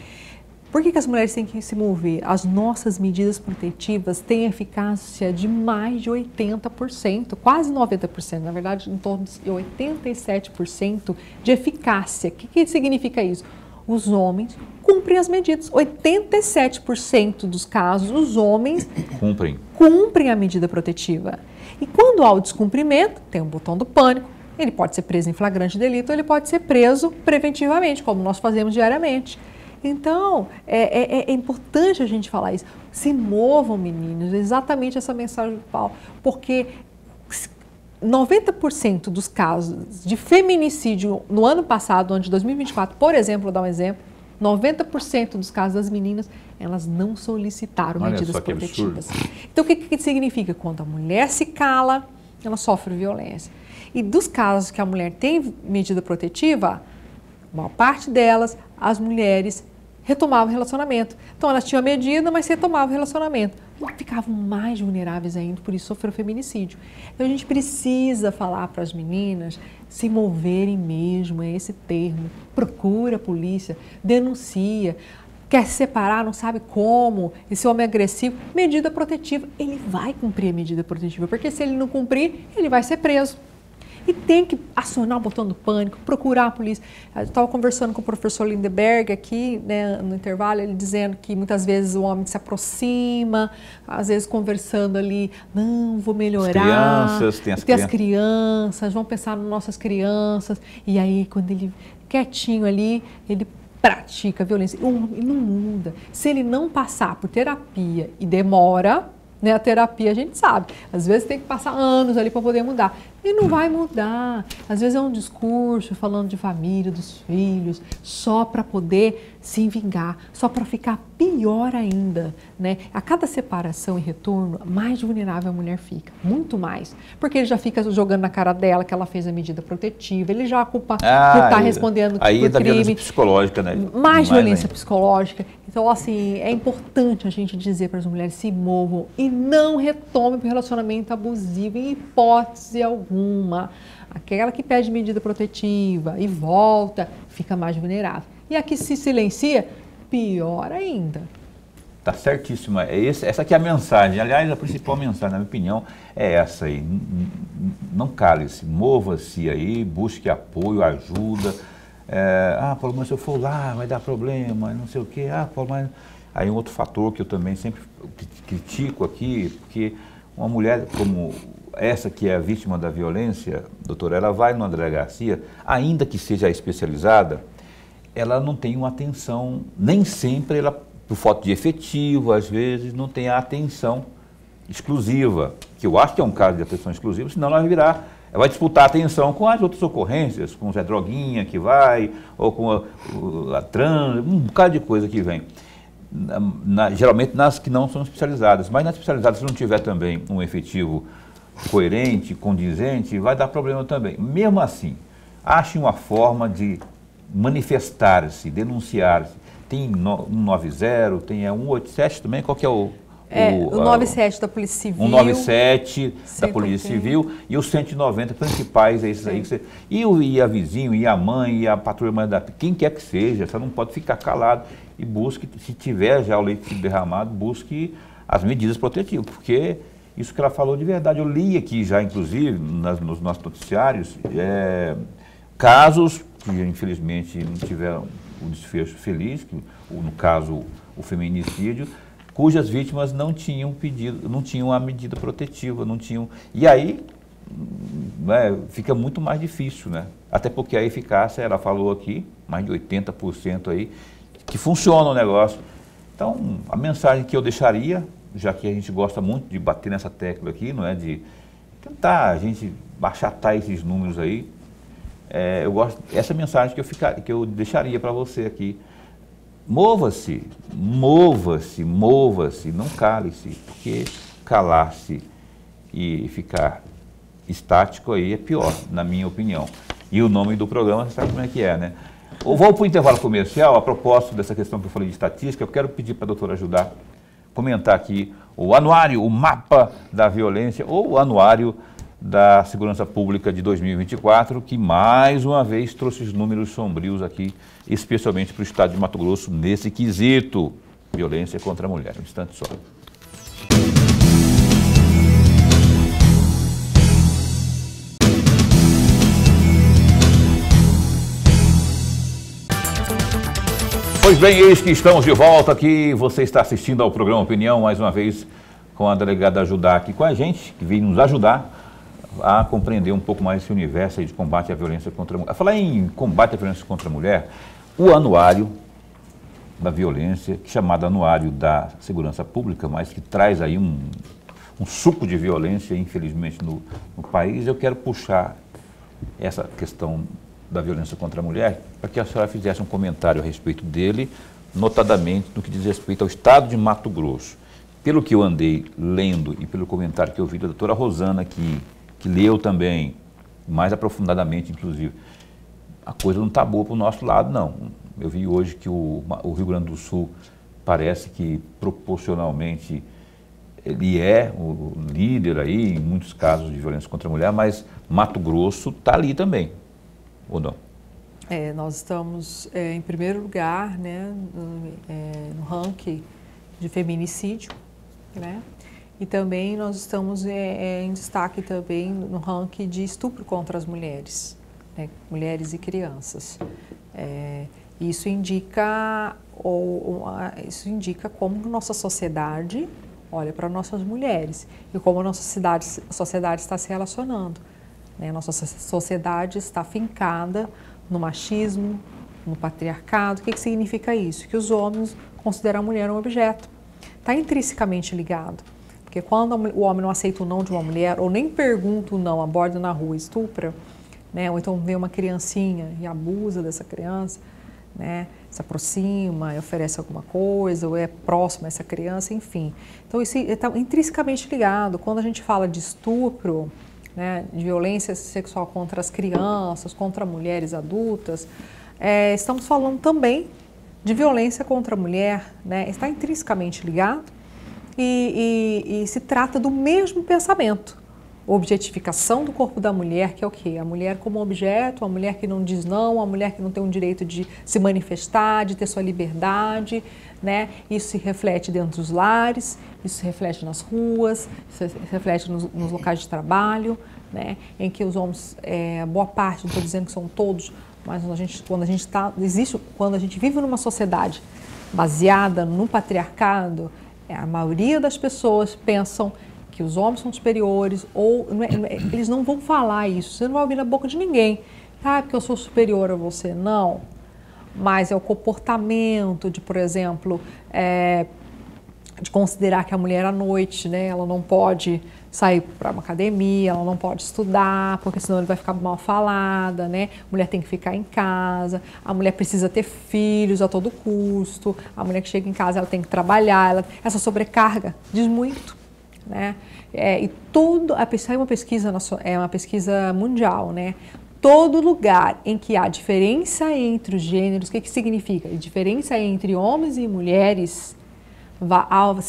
Por que as mulheres têm que se mover? As nossas medidas protetivas têm eficácia de mais de 80%, quase 90%, na verdade, em torno de 87% de eficácia. O que significa isso? Os homens cumprem as medidas. 87% dos casos, os homens cumprem a medida protetiva. E quando há o descumprimento, tem o botão do pânico, ele pode ser preso em flagrante delito ou ele pode ser preso preventivamente, como nós fazemos diariamente. Então, é importante a gente falar isso. Se movam, meninos, exatamente essa mensagem do Paulo, porque 90% dos casos de feminicídio no ano passado, ano de 2024, por exemplo, vou dar um exemplo, 90% dos casos das meninas, elas não solicitaram medidas protetivas. Então, o que significa? Quando a mulher se cala, ela sofre violência. E dos casos que a mulher tem medida protetiva, a maior parte delas, as mulheres retomavam o relacionamento. Então, elas tinham a medida, mas retomavam o relacionamento. Ficavam mais vulneráveis ainda, por isso sofreram feminicídio. Então, a gente precisa falar para as meninas se moverem mesmo, é esse termo. Procura a polícia, denuncia. Quer se separar, não sabe como, esse homem é agressivo, medida protetiva. Ele vai cumprir a medida protetiva, porque se ele não cumprir, ele vai ser preso. E tem que acionar o botão do pânico, procurar a polícia. Eu estava conversando com o professor Lindeberg aqui, né, no intervalo, ele dizendo que muitas vezes o homem se aproxima, às vezes conversando ali, não, vou melhorar. As crianças, vão pensar nas nossas crianças. E aí, quando ele quietinho ali, ele pratica violência e não muda. Se ele não passar por terapia e demora, né, a terapia a gente sabe, às vezes tem que passar anos ali para poder mudar. E não vai mudar. Às vezes é um discurso falando de família, dos filhos, só para poder se vingar, só para ficar pior ainda, né? A cada separação e retorno, mais vulnerável a mulher fica, muito mais. Porque ele já fica jogando na cara dela que ela fez a medida protetiva, ele já culpa por estar respondendo por crime. Violência psicológica, né? Mais violência psicológica. Então, assim, é importante a gente dizer para as mulheres se movam e não retomem o relacionamento abusivo em hipótese alguma. Aquela que pede medida protetiva e volta, fica mais vulnerável. E a que se silencia, pior ainda. Tá certíssima. Essa aqui é a mensagem. Aliás, a principal mensagem, na minha opinião, é essa aí. Não cale-se, mova-se aí, busque apoio, ajuda. Paulo, mas se eu for lá, vai dar problema, não sei o quê. Paulo, mas... Aí um outro fator que eu também sempre critico aqui, porque uma mulher como essa que é a vítima da violência, doutora, ela vai numa delegacia, ainda que seja especializada, ela não tem uma atenção, nem sempre ela, por falta de efetivo, às vezes, não tem a atenção exclusiva, que eu acho que é um caso de atenção exclusiva, senão ela vai disputar a atenção com as outras ocorrências, com o Zé Droguinha que vai, ou com a trans, um bocado de coisa que vem. Geralmente nas que não são especializadas, mas nas especializadas, se não tiver também um efetivo coerente, condizente, vai dar problema também. Mesmo assim, ache uma forma de manifestar-se, denunciar-se. Tem 190, tem 187 também, qual que é o 97 da Polícia Civil. 197 da Polícia Civil e os 190 principais, é esses aí que você... E a vizinho, e a mãe, e a patrulha quem quer que seja, você não pode ficar calado e busque, se tiver já o leite derramado, busque as medidas protetivas, porque isso que ela falou de verdade, eu li aqui já, inclusive, nos nossos noticiários, casos que infelizmente não tiveram o desfecho feliz, no caso o feminicídio, cujas vítimas não tinham pedido, não tinham a medida protetiva, não tinham... E aí, fica muito mais difícil, né? Até porque a eficácia, ela falou aqui, mais de 80% aí, que funciona o negócio. Então, a mensagem que eu deixaria, já que a gente gosta muito de bater nessa tecla aqui, não é? De tentar a gente achatar esses números aí, essa mensagem que eu deixaria para você aqui. Mova-se, mova-se, mova-se, não cale-se, porque calar-se e ficar estático aí é pior, na minha opinião. E o nome do programa, você sabe como é que é, né? Eu vou para o intervalo comercial, a propósito dessa questão que eu falei de estatística, eu quero pedir para a doutora ajudar a comentar aqui o anuário, o mapa da violência, ou o anuário da Segurança Pública de 2024, que mais uma vez trouxe os números sombrios aqui, especialmente para o estado de Mato Grosso, nesse quesito, violência contra a mulher. Um instante só. Pois bem, eis que estamos de volta aqui, você está assistindo ao programa Opinião, mais uma vez com a delegada Judá aqui com a gente, que veio nos ajudar a compreender um pouco mais esse universo aí de combate à violência contra a mulher. A falar em combate à violência contra a mulher, o anuário da violência, chamado Anuário da Segurança Pública, mas que traz aí um suco de violência, infelizmente, no país. Eu quero puxar essa questão da violência contra a mulher para que a senhora fizesse um comentário a respeito dele, notadamente no que diz respeito ao estado de Mato Grosso. Pelo que eu andei lendo e pelo comentário que eu vi da doutora Rosana, que leu também, mais aprofundadamente, inclusive, a coisa não está boa para o nosso lado, não. Eu vi hoje que o Rio Grande do Sul parece que, proporcionalmente, ele é o líder aí, em muitos casos de violência contra a mulher, mas Mato Grosso está ali também, ou não? Nós estamos em primeiro lugar, né, no ranking de feminicídio, né? E também nós estamos em destaque também no ranking de estupro contra as mulheres, né, mulheres e crianças. Isso indica como nossa sociedade olha para nossas mulheres e como a nossa sociedade está se relacionando, né? Nossa sociedade está fincada no machismo, no patriarcado. O que significa isso? Que os homens consideram a mulher um objeto. Está intrinsecamente ligado. Porque quando o homem não aceita o não de uma mulher, ou nem pergunta o não, aborda na rua e estupra, né? Ou então vê uma criancinha e abusa dessa criança, né? Se aproxima e oferece alguma coisa, ou é próximo a essa criança, enfim. Então isso está intrinsecamente ligado. Quando a gente fala de estupro, né, de violência sexual contra as crianças, contra mulheres adultas, estamos falando também de violência contra a mulher, né? Está intrinsecamente ligado e se trata do mesmo pensamento. Objetificação do corpo da mulher, que é o quê? A mulher como objeto, a mulher que não diz não, a mulher que não tem o direito de se manifestar, de ter sua liberdade, né? Isso se reflete dentro dos lares, isso se reflete nas ruas, isso se reflete nos locais de trabalho, né? Em que os homens, boa parte, não estou dizendo que são todos, mas quando a gente vive numa sociedade baseada no patriarcado, a maioria das pessoas pensam que os homens são superiores, ou eles não vão falar isso, você não vai ouvir na boca de ninguém. Porque eu sou superior a você, não. Mas é o comportamento de, por exemplo, de considerar que a mulher à noite, né, ela não pode sair para uma academia, ela não pode estudar, porque senão ele vai ficar mal falada, né? A mulher tem que ficar em casa, a mulher precisa ter filhos a todo custo, a mulher que chega em casa ela tem que trabalhar, essa sobrecarga diz muito, né? E é uma pesquisa mundial, né? Todo lugar em que há diferença entre os gêneros, o que significa? Diferença entre homens e mulheres,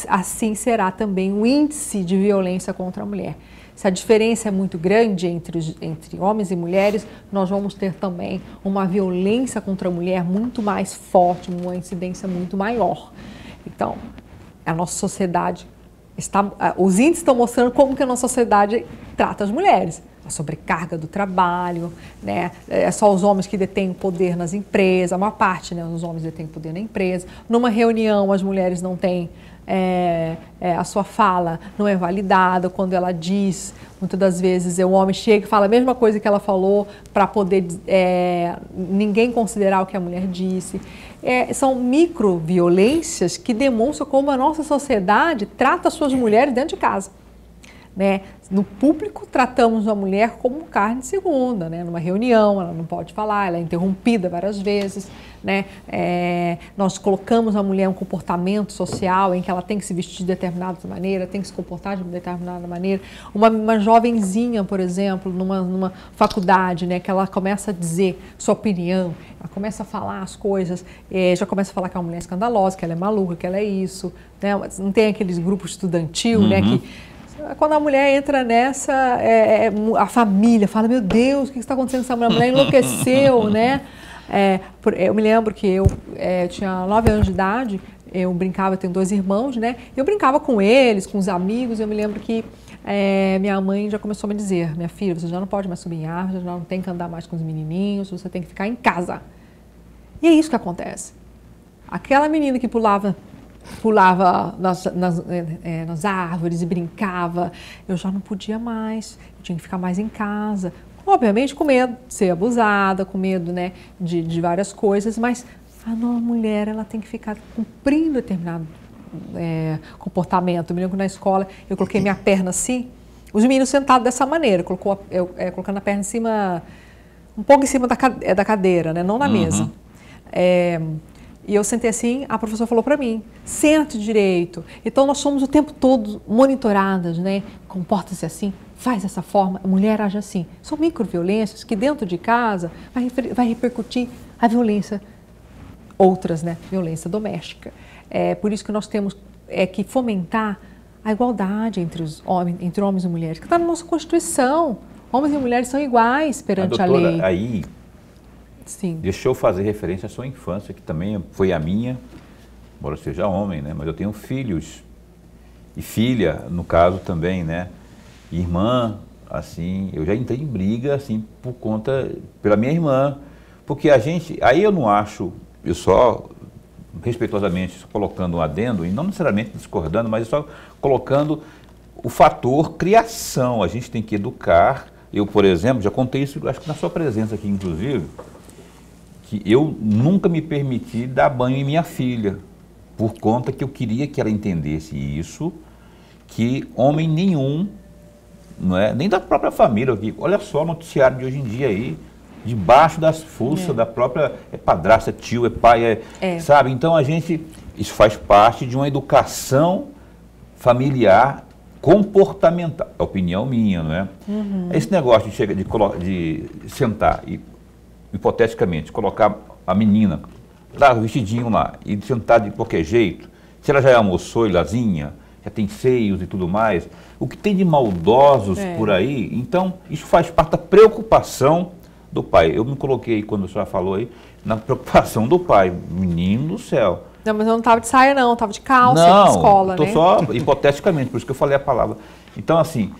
assim será também o índice de violência contra a mulher. Se a diferença é muito grande entre homens e mulheres, nós vamos ter também uma violência contra a mulher muito mais forte, uma incidência muito maior. Então, a nossa sociedade os índices estão mostrando como que a nossa sociedade trata as mulheres. A sobrecarga do trabalho, né? É só os homens que detêm poder nas empresas, a maior parte, né, dos homens detêm poder na empresa. Numa reunião, as mulheres não têm, a sua fala não é validada. Quando ela diz, muitas das vezes, o homem chega e fala a mesma coisa que ela falou para poder ninguém considerar o que a mulher disse. São microviolências que demonstram como a nossa sociedade trata as suas mulheres dentro de casa, né? No público, tratamos a mulher como carne de segunda, né? Numa reunião, ela não pode falar, ela é interrompida várias vezes, né? Nós colocamos a mulher em um comportamento social em que ela tem que se vestir de determinada maneira, tem que se comportar de determinada maneira. Uma jovenzinha, por exemplo, numa faculdade, né? Que ela começa a dizer sua opinião, ela começa a falar as coisas, já começa a falar que é uma mulher escandalosa, que ela é maluca, que ela é isso, né? Não tem aqueles grupos estudantil, né? Que quando a mulher entra nessa, a família fala, meu Deus, o que está acontecendo com essa mulher? A mulher enlouqueceu, né? Eu me lembro que eu tinha 9 anos de idade, eu brincava, eu tenho 2 irmãos, né? Eu brincava com eles, com os amigos, eu me lembro que minha mãe já começou a me dizer, minha filha, você já não pode mais subir em árvore, já não tem que andar mais com os menininhos, você tem que ficar em casa. E é isso que acontece. Aquela menina que pulava nas árvores e brincava, eu já não podia mais, eu tinha que ficar mais em casa, obviamente com medo de ser abusada, com medo, né, de várias coisas, mas a mulher ela tem que ficar cumprindo determinado comportamento. Eu me lembro que na escola eu coloquei minha perna assim, os meninos sentados dessa maneira, colocando a perna em cima, um pouco em cima da cadeira, né? Não na mesa. E eu sentei assim, a professora falou para mim, sente direito. Então nós somos o tempo todo monitoradas, né? Comporta-se assim, faz dessa forma, a mulher age assim. São microviolências que dentro de casa vai repercutir a violência, outras, né? Violência doméstica. Por isso que nós temos que fomentar a igualdade entre homens e mulheres, que está na nossa Constituição. Homens e mulheres são iguais perante a lei. Aí, sim. Deixa eu fazer referência à sua infância, que também foi a minha, embora eu seja homem, né? Mas eu tenho filhos e filha, no caso também, né? Irmã, assim, eu já entrei em briga, assim, pela minha irmã, porque aí eu não acho, eu só, respeitosamente, colocando um adendo, e não necessariamente discordando, mas só colocando o fator criação. A gente tem que educar. Eu, por exemplo, já contei isso, acho que na sua presença aqui, inclusive, que eu nunca me permiti dar banho em minha filha, por conta que eu queria que ela entendesse isso, que homem nenhum, não é, nem da própria família, olha só o noticiário de hoje em dia aí, debaixo das fuças da própria, padrasto, tio, pai, sabe? Então isso faz parte de uma educação familiar comportamental, opinião minha, não é? Esse negócio de sentar e, hipoteticamente, colocar a menina, dar o vestidinho lá e sentar de qualquer jeito, se ela já almoçou e lazinha, já tem seios e tudo mais, o que tem de maldosos por aí, então isso faz parte da preocupação do pai. Eu me coloquei, quando a senhora falou aí, na preocupação do pai, menino do céu. Não, mas eu não estava de saia não, estava de calça na escola, né? Só hipoteticamente, por isso que eu falei a palavra. Então assim,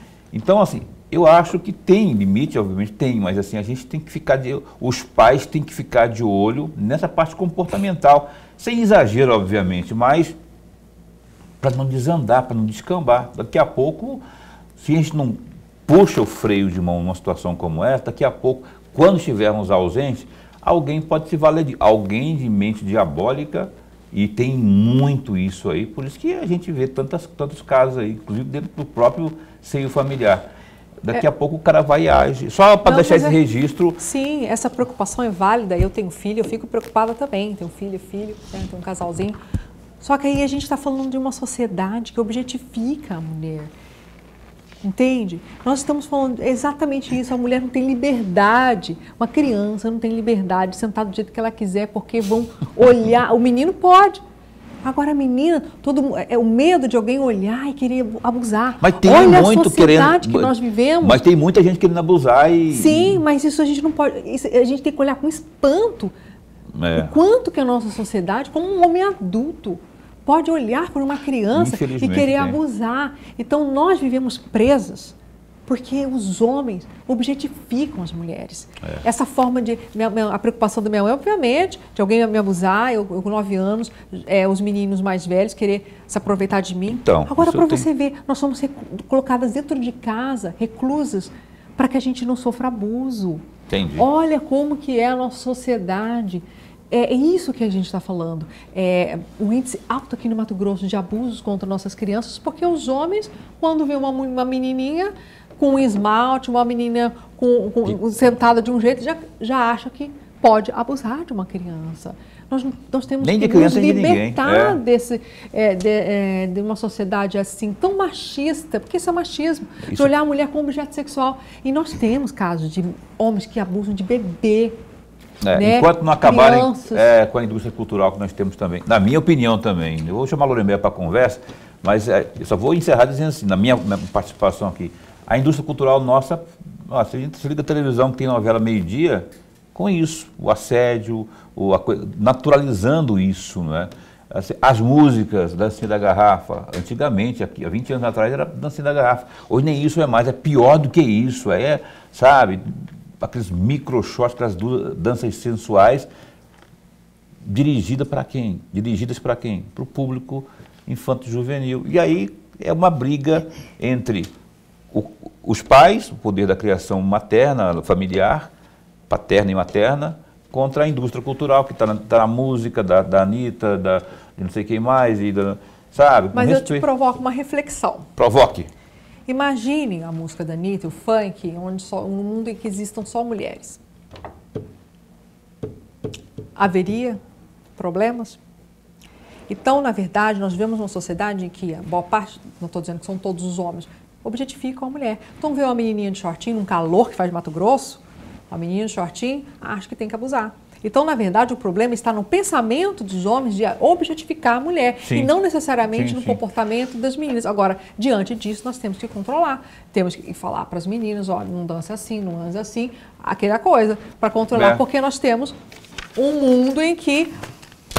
eu acho que tem limite, obviamente tem, mas assim, a gente tem que os pais têm que ficar de olho nessa parte comportamental, sem exagero, obviamente, mas para não desandar, para não descambar. Daqui a pouco, se a gente não puxa o freio de mão numa situação como essa, daqui a pouco, quando estivermos ausentes, alguém pode se valer alguém de mente diabólica, e tem muito isso aí, por isso que a gente vê tantos casos aí, inclusive dentro do próprio seio familiar. Daqui a pouco o cara vai e age, só para deixar esse registro. Sim, essa preocupação é válida, eu tenho filho, eu fico preocupada também, tenho filho, né, tenho um casalzinho. Só que aí a gente está falando de uma sociedade que objetifica a mulher. Entende? Nós estamos falando exatamente isso, a mulher não tem liberdade, uma criança não tem liberdade de sentar do jeito que ela quiser, porque vão olhar, o menino pode. Agora a menina, o medo de alguém olhar e querer abusar. Mas tem olha muito a sociedade querendo, que nós vivemos. Mas tem muita gente querendo abusar e... Sim, mas isso a gente não pode, a gente tem que olhar com espanto o quanto que a nossa sociedade, como um homem adulto, pode olhar para uma criança e querer abusar. Então, nós vivemos presas porque os homens objetificam as mulheres. Essa forma de... a preocupação da minha mãe, obviamente, de alguém me abusar, eu com 9 anos, os meninos mais velhos querer se aproveitar de mim. Então, agora, para você ver, nós somos colocadas dentro de casa, reclusas, para que a gente não sofra abuso. Entendi. Olha como que é a nossa sociedade. É isso que a gente está falando. O índice alto aqui no Mato Grosso de abusos contra nossas crianças, porque os homens, quando vê uma menininha com esmalte, uma menina sentada de um jeito, já acha que pode abusar de uma criança. Nós temos nem que de criança, nos libertar de uma sociedade assim, tão machista, porque isso é machismo, de olhar a mulher como objeto sexual. E nós temos casos de homens que abusam de bebê. Né? Enquanto não acabarem com a indústria cultural que nós temos também, na minha opinião também, eu vou chamar a Lorembeia para a conversa, mas eu só vou encerrar dizendo assim, na minha participação aqui, a indústria cultural nossa, a gente liga a televisão que tem novela meio-dia, com isso, o assédio, naturalizando isso, não é? As músicas, Dancinha da Garrafa, antigamente, aqui, há 20 anos atrás era Dancinha da Garrafa, hoje nem isso é mais, é pior do que isso, sabe, aqueles micro-shots, aquelas danças sensuais, dirigidas para quem? Para o público infanto-juvenil. E aí é uma briga entre os pais, o poder da criação materna, familiar, paterna e materna, contra a indústria cultural, que está na música da Anitta, de não sei quem mais, sabe? Mas eu te provoco uma reflexão. Provoque. Imagine a música da Anitta, o funk, onde um mundo em que existam só mulheres. Haveria problemas? Então, na verdade, nós vivemos uma sociedade em que a boa parte, não estou dizendo que são todos os homens, objetificam a mulher. Então, vê uma menininha de shortinho, num calor que faz Mato Grosso, uma menina de shortinho, acha que tem que abusar. Então, na verdade, o problema está no pensamento dos homens de objetificar a mulher e não necessariamente no comportamento das meninas. Agora, diante disso, nós temos que controlar. Temos que falar para as meninas, olha, não dança assim, não anda assim, aquela coisa, para controlar, porque nós temos um mundo em que,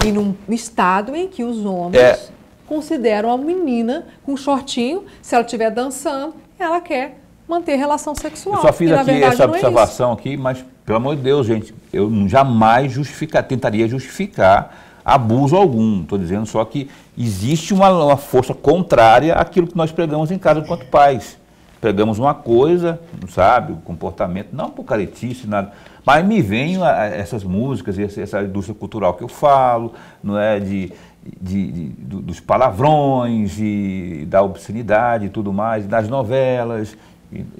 e num estado em que os homens consideram a menina com shortinho, se ela estiver dançando, ela quer manter relação sexual. Eu só fiz aqui essa observação aqui, mas, pelo amor de Deus, gente, eu jamais tentaria justificar abuso algum. Estou dizendo só que existe uma força contrária àquilo que nós pregamos em casa enquanto pais. Pregamos uma coisa, sabe, o comportamento, não por caretice, nada, mas me vem essas músicas, essa indústria cultural que eu falo, não é, dos palavrões, da obscenidade e tudo mais, das novelas,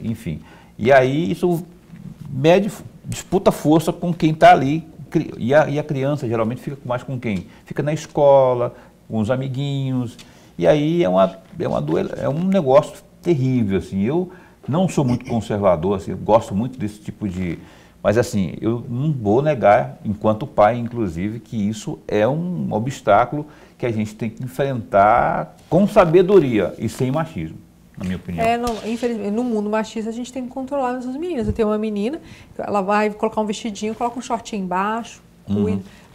enfim. E aí isso disputa força com quem está ali, e a criança geralmente fica mais com quem? Fica na escola, com os amiguinhos, e aí é um negócio terrível, assim. Eu não sou muito conservador, assim, eu gosto muito desse tipo de... Mas, assim, eu não vou negar, enquanto pai, inclusive, que isso é um obstáculo que a gente tem que enfrentar com sabedoria e sem machismo, na minha opinião. Infelizmente, no mundo machista, a gente tem que controlar essas meninas. Eu tenho uma menina, ela vai colocar um vestidinho, coloca um shortinho embaixo,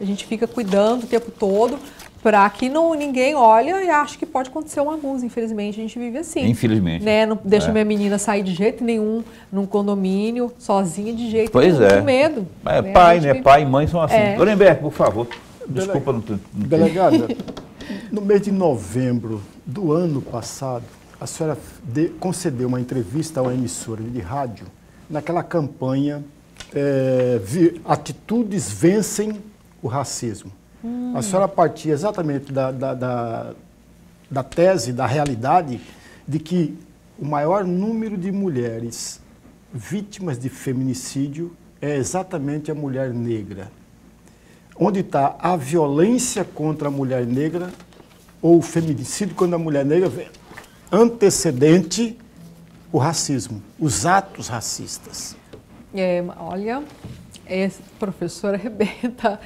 a gente fica cuidando o tempo todo, para que ninguém olha e ache que pode acontecer um abuso. Infelizmente, a gente vive assim. Infelizmente. Né? Não deixa minha menina sair de jeito nenhum num condomínio, sozinha de jeito nenhum, com medo. Pai, né? Pai e mãe são assim. Lorenberg, por favor. Desculpa, não Delegada, no mês de novembro do ano passado, a senhora concedeu uma entrevista a uma emissora de rádio naquela campanha Atitudes Vencem o Racismo. A senhora partia exatamente da tese, da realidade, de que o maior número de mulheres vítimas de feminicídio é exatamente a mulher negra. Onde está a violência contra a mulher negra, ou o feminicídio contra a mulher negra, antecedente o racismo, os atos racistas. Olha, esse professor arrebenta.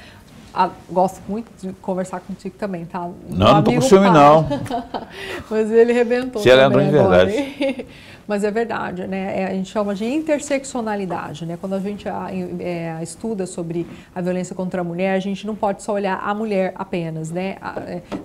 Gosto muito de conversar contigo também, tá? Não estou com ciúme, não. Mas ele arrebentou. Se ela lembrou de verdade. Mas é verdade, né? A gente chama de interseccionalidade, né? Quando a gente estuda sobre a violência contra a mulher, a gente não pode só olhar a mulher apenas, né?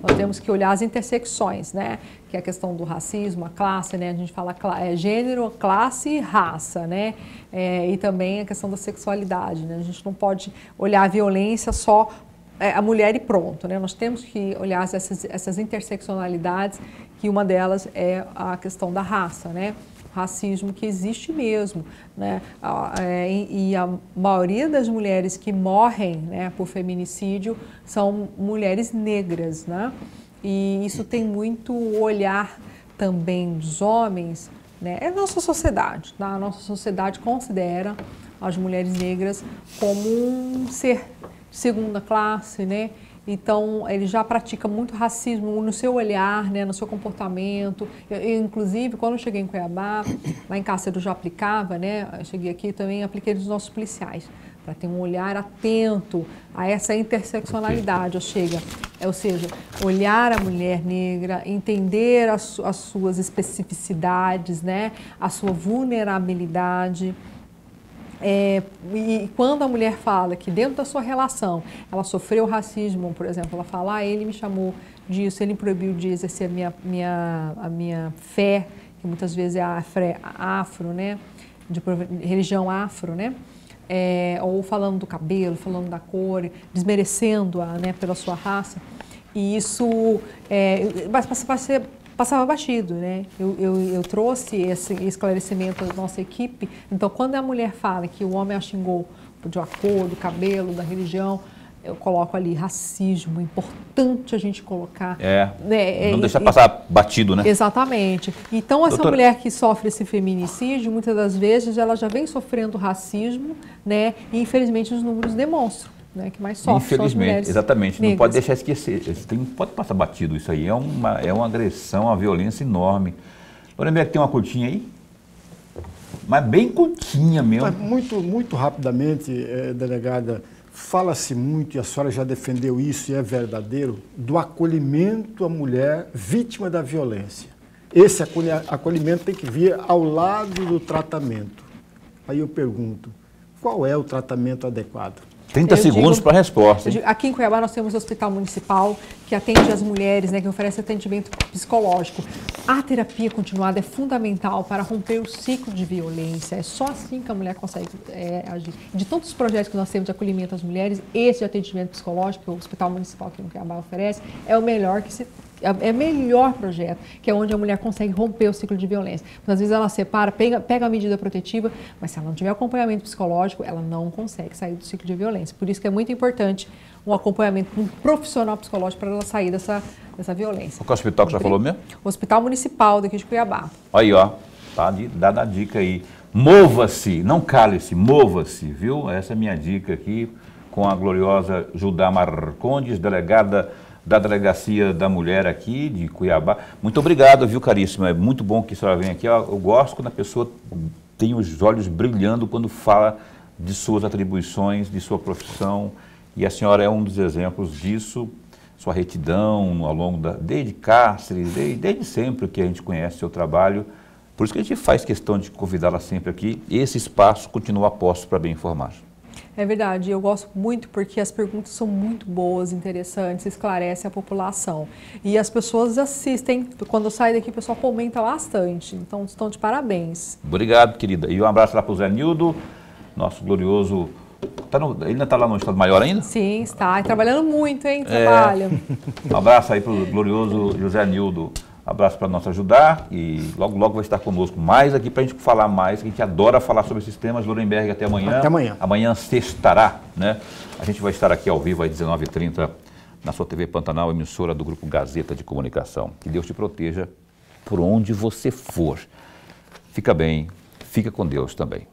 Nós temos que olhar as intersecções, né? Que é a questão do racismo, a classe, né? A gente fala gênero, classe e raça, né? E também a questão da sexualidade, né? A gente não pode olhar a violência só a mulher e pronto, né? Nós temos que olhar essas interseccionalidades, que uma delas é a questão da raça, né? Racismo que existe mesmo, né? E a maioria das mulheres que morrem, né, por feminicídio são mulheres negras, né? E isso tem muito olhar também dos homens, né? É a nossa sociedade, tá? A nossa sociedade considera as mulheres negras como um ser de segunda classe, né? Então, ele já pratica muito racismo no seu olhar, né, no seu comportamento. Eu, inclusive, quando eu cheguei em Cuiabá, lá em Cássia eu já aplicava, né? Eu cheguei aqui também apliquei dos nossos policiais, para ter um olhar atento a essa interseccionalidade. Ou seja, olhar a mulher negra, entender as suas especificidades, né, a sua vulnerabilidade. E quando a mulher fala que dentro da sua relação ela sofreu racismo, por exemplo, ela fala, ele me chamou disso, ele me proibiu de exercer a minha fé, que muitas vezes é a fé afro, né, de religião afro, né, ou falando do cabelo, falando da cor, desmerecendo-a, né, pela sua raça, e isso passava batido, né? Eu trouxe esse esclarecimento à nossa equipe. Então, quando a mulher fala que o homem a xingou de uma cor, do cabelo, da religião, eu coloco ali racismo, é importante a gente colocar. Não deixar passar batido, né? Exatamente. Então, essa Doutora, mulher que sofre esse feminicídio, muitas das vezes, ela já vem sofrendo racismo, né? E, infelizmente, os números demonstram, né, que mais sofrem são as mulheres exatamente. negras. Não pode deixar esquecer. Não pode passar batido isso aí. É uma agressão, uma violência enorme. Lorenberg, tem uma curtinha aí? Mas bem curtinha mesmo. Muito rapidamente, delegada, fala-se muito, e a senhora já defendeu isso e é verdadeiro, do acolhimento à mulher vítima da violência. Esse acolhimento tem que vir ao lado do tratamento. Aí eu pergunto, qual é o tratamento adequado? 30 segundos para a resposta. Aqui em Cuiabá nós temos o Hospital Municipal, que atende as mulheres, né, que oferece atendimento psicológico. A terapia continuada é fundamental para romper o ciclo de violência. É só assim que a mulher consegue agir. De todos os projetos que nós temos de acolhimento às mulheres, esse de atendimento psicológico que o Hospital Municipal aqui no Cuiabá oferece é o melhor melhor projeto, que é onde a mulher consegue romper o ciclo de violência. Às vezes ela separa, pega a medida protetiva, mas se ela não tiver acompanhamento psicológico, ela não consegue sair do ciclo de violência. Por isso que é muito importante um acompanhamento de um profissional psicológico para ela sair dessa violência. Qual é o hospital que já falou mesmo? O Hospital Municipal daqui de Cuiabá. Aí, ó, tá dada a dica aí. Mova-se, não cale-se, mova-se, viu? Essa é a minha dica aqui com a gloriosa Judá Marcondes, delegada da Delegacia da Mulher aqui de Cuiabá. Muito obrigado, viu, caríssima? É muito bom que a senhora venha aqui. Eu gosto quando a pessoa tem os olhos brilhando quando fala de suas atribuições, de sua profissão. E a senhora é um dos exemplos disso, sua retidão ao longo desde Cáceres, desde sempre que a gente conhece seu trabalho. Por isso que a gente faz questão de convidá-la sempre aqui. Esse espaço continua a posto para bem informar. É verdade, eu gosto muito porque as perguntas são muito boas, interessantes, esclarecem a população. E as pessoas assistem, quando eu saio daqui o pessoal comenta bastante, então estão de parabéns. Obrigado, querida. E um abraço lá para o Zé Nildo, nosso glorioso... Ele ainda está lá no Estado Maior ainda? Sim, está. E trabalhando muito, hein? Trabalha. Um abraço aí para o glorioso José Nildo. Abraço para nós ajudar e logo, logo vai estar conosco mais aqui para a gente falar mais, que a gente adora falar sobre esses temas. Lorenberg, até amanhã. Até amanhã. Amanhã sextará, né? A gente vai estar aqui ao vivo às 19h30 na sua TV Pantanal, emissora do Grupo Gazeta de Comunicação. Que Deus te proteja por onde você for. Fica bem, fica com Deus também.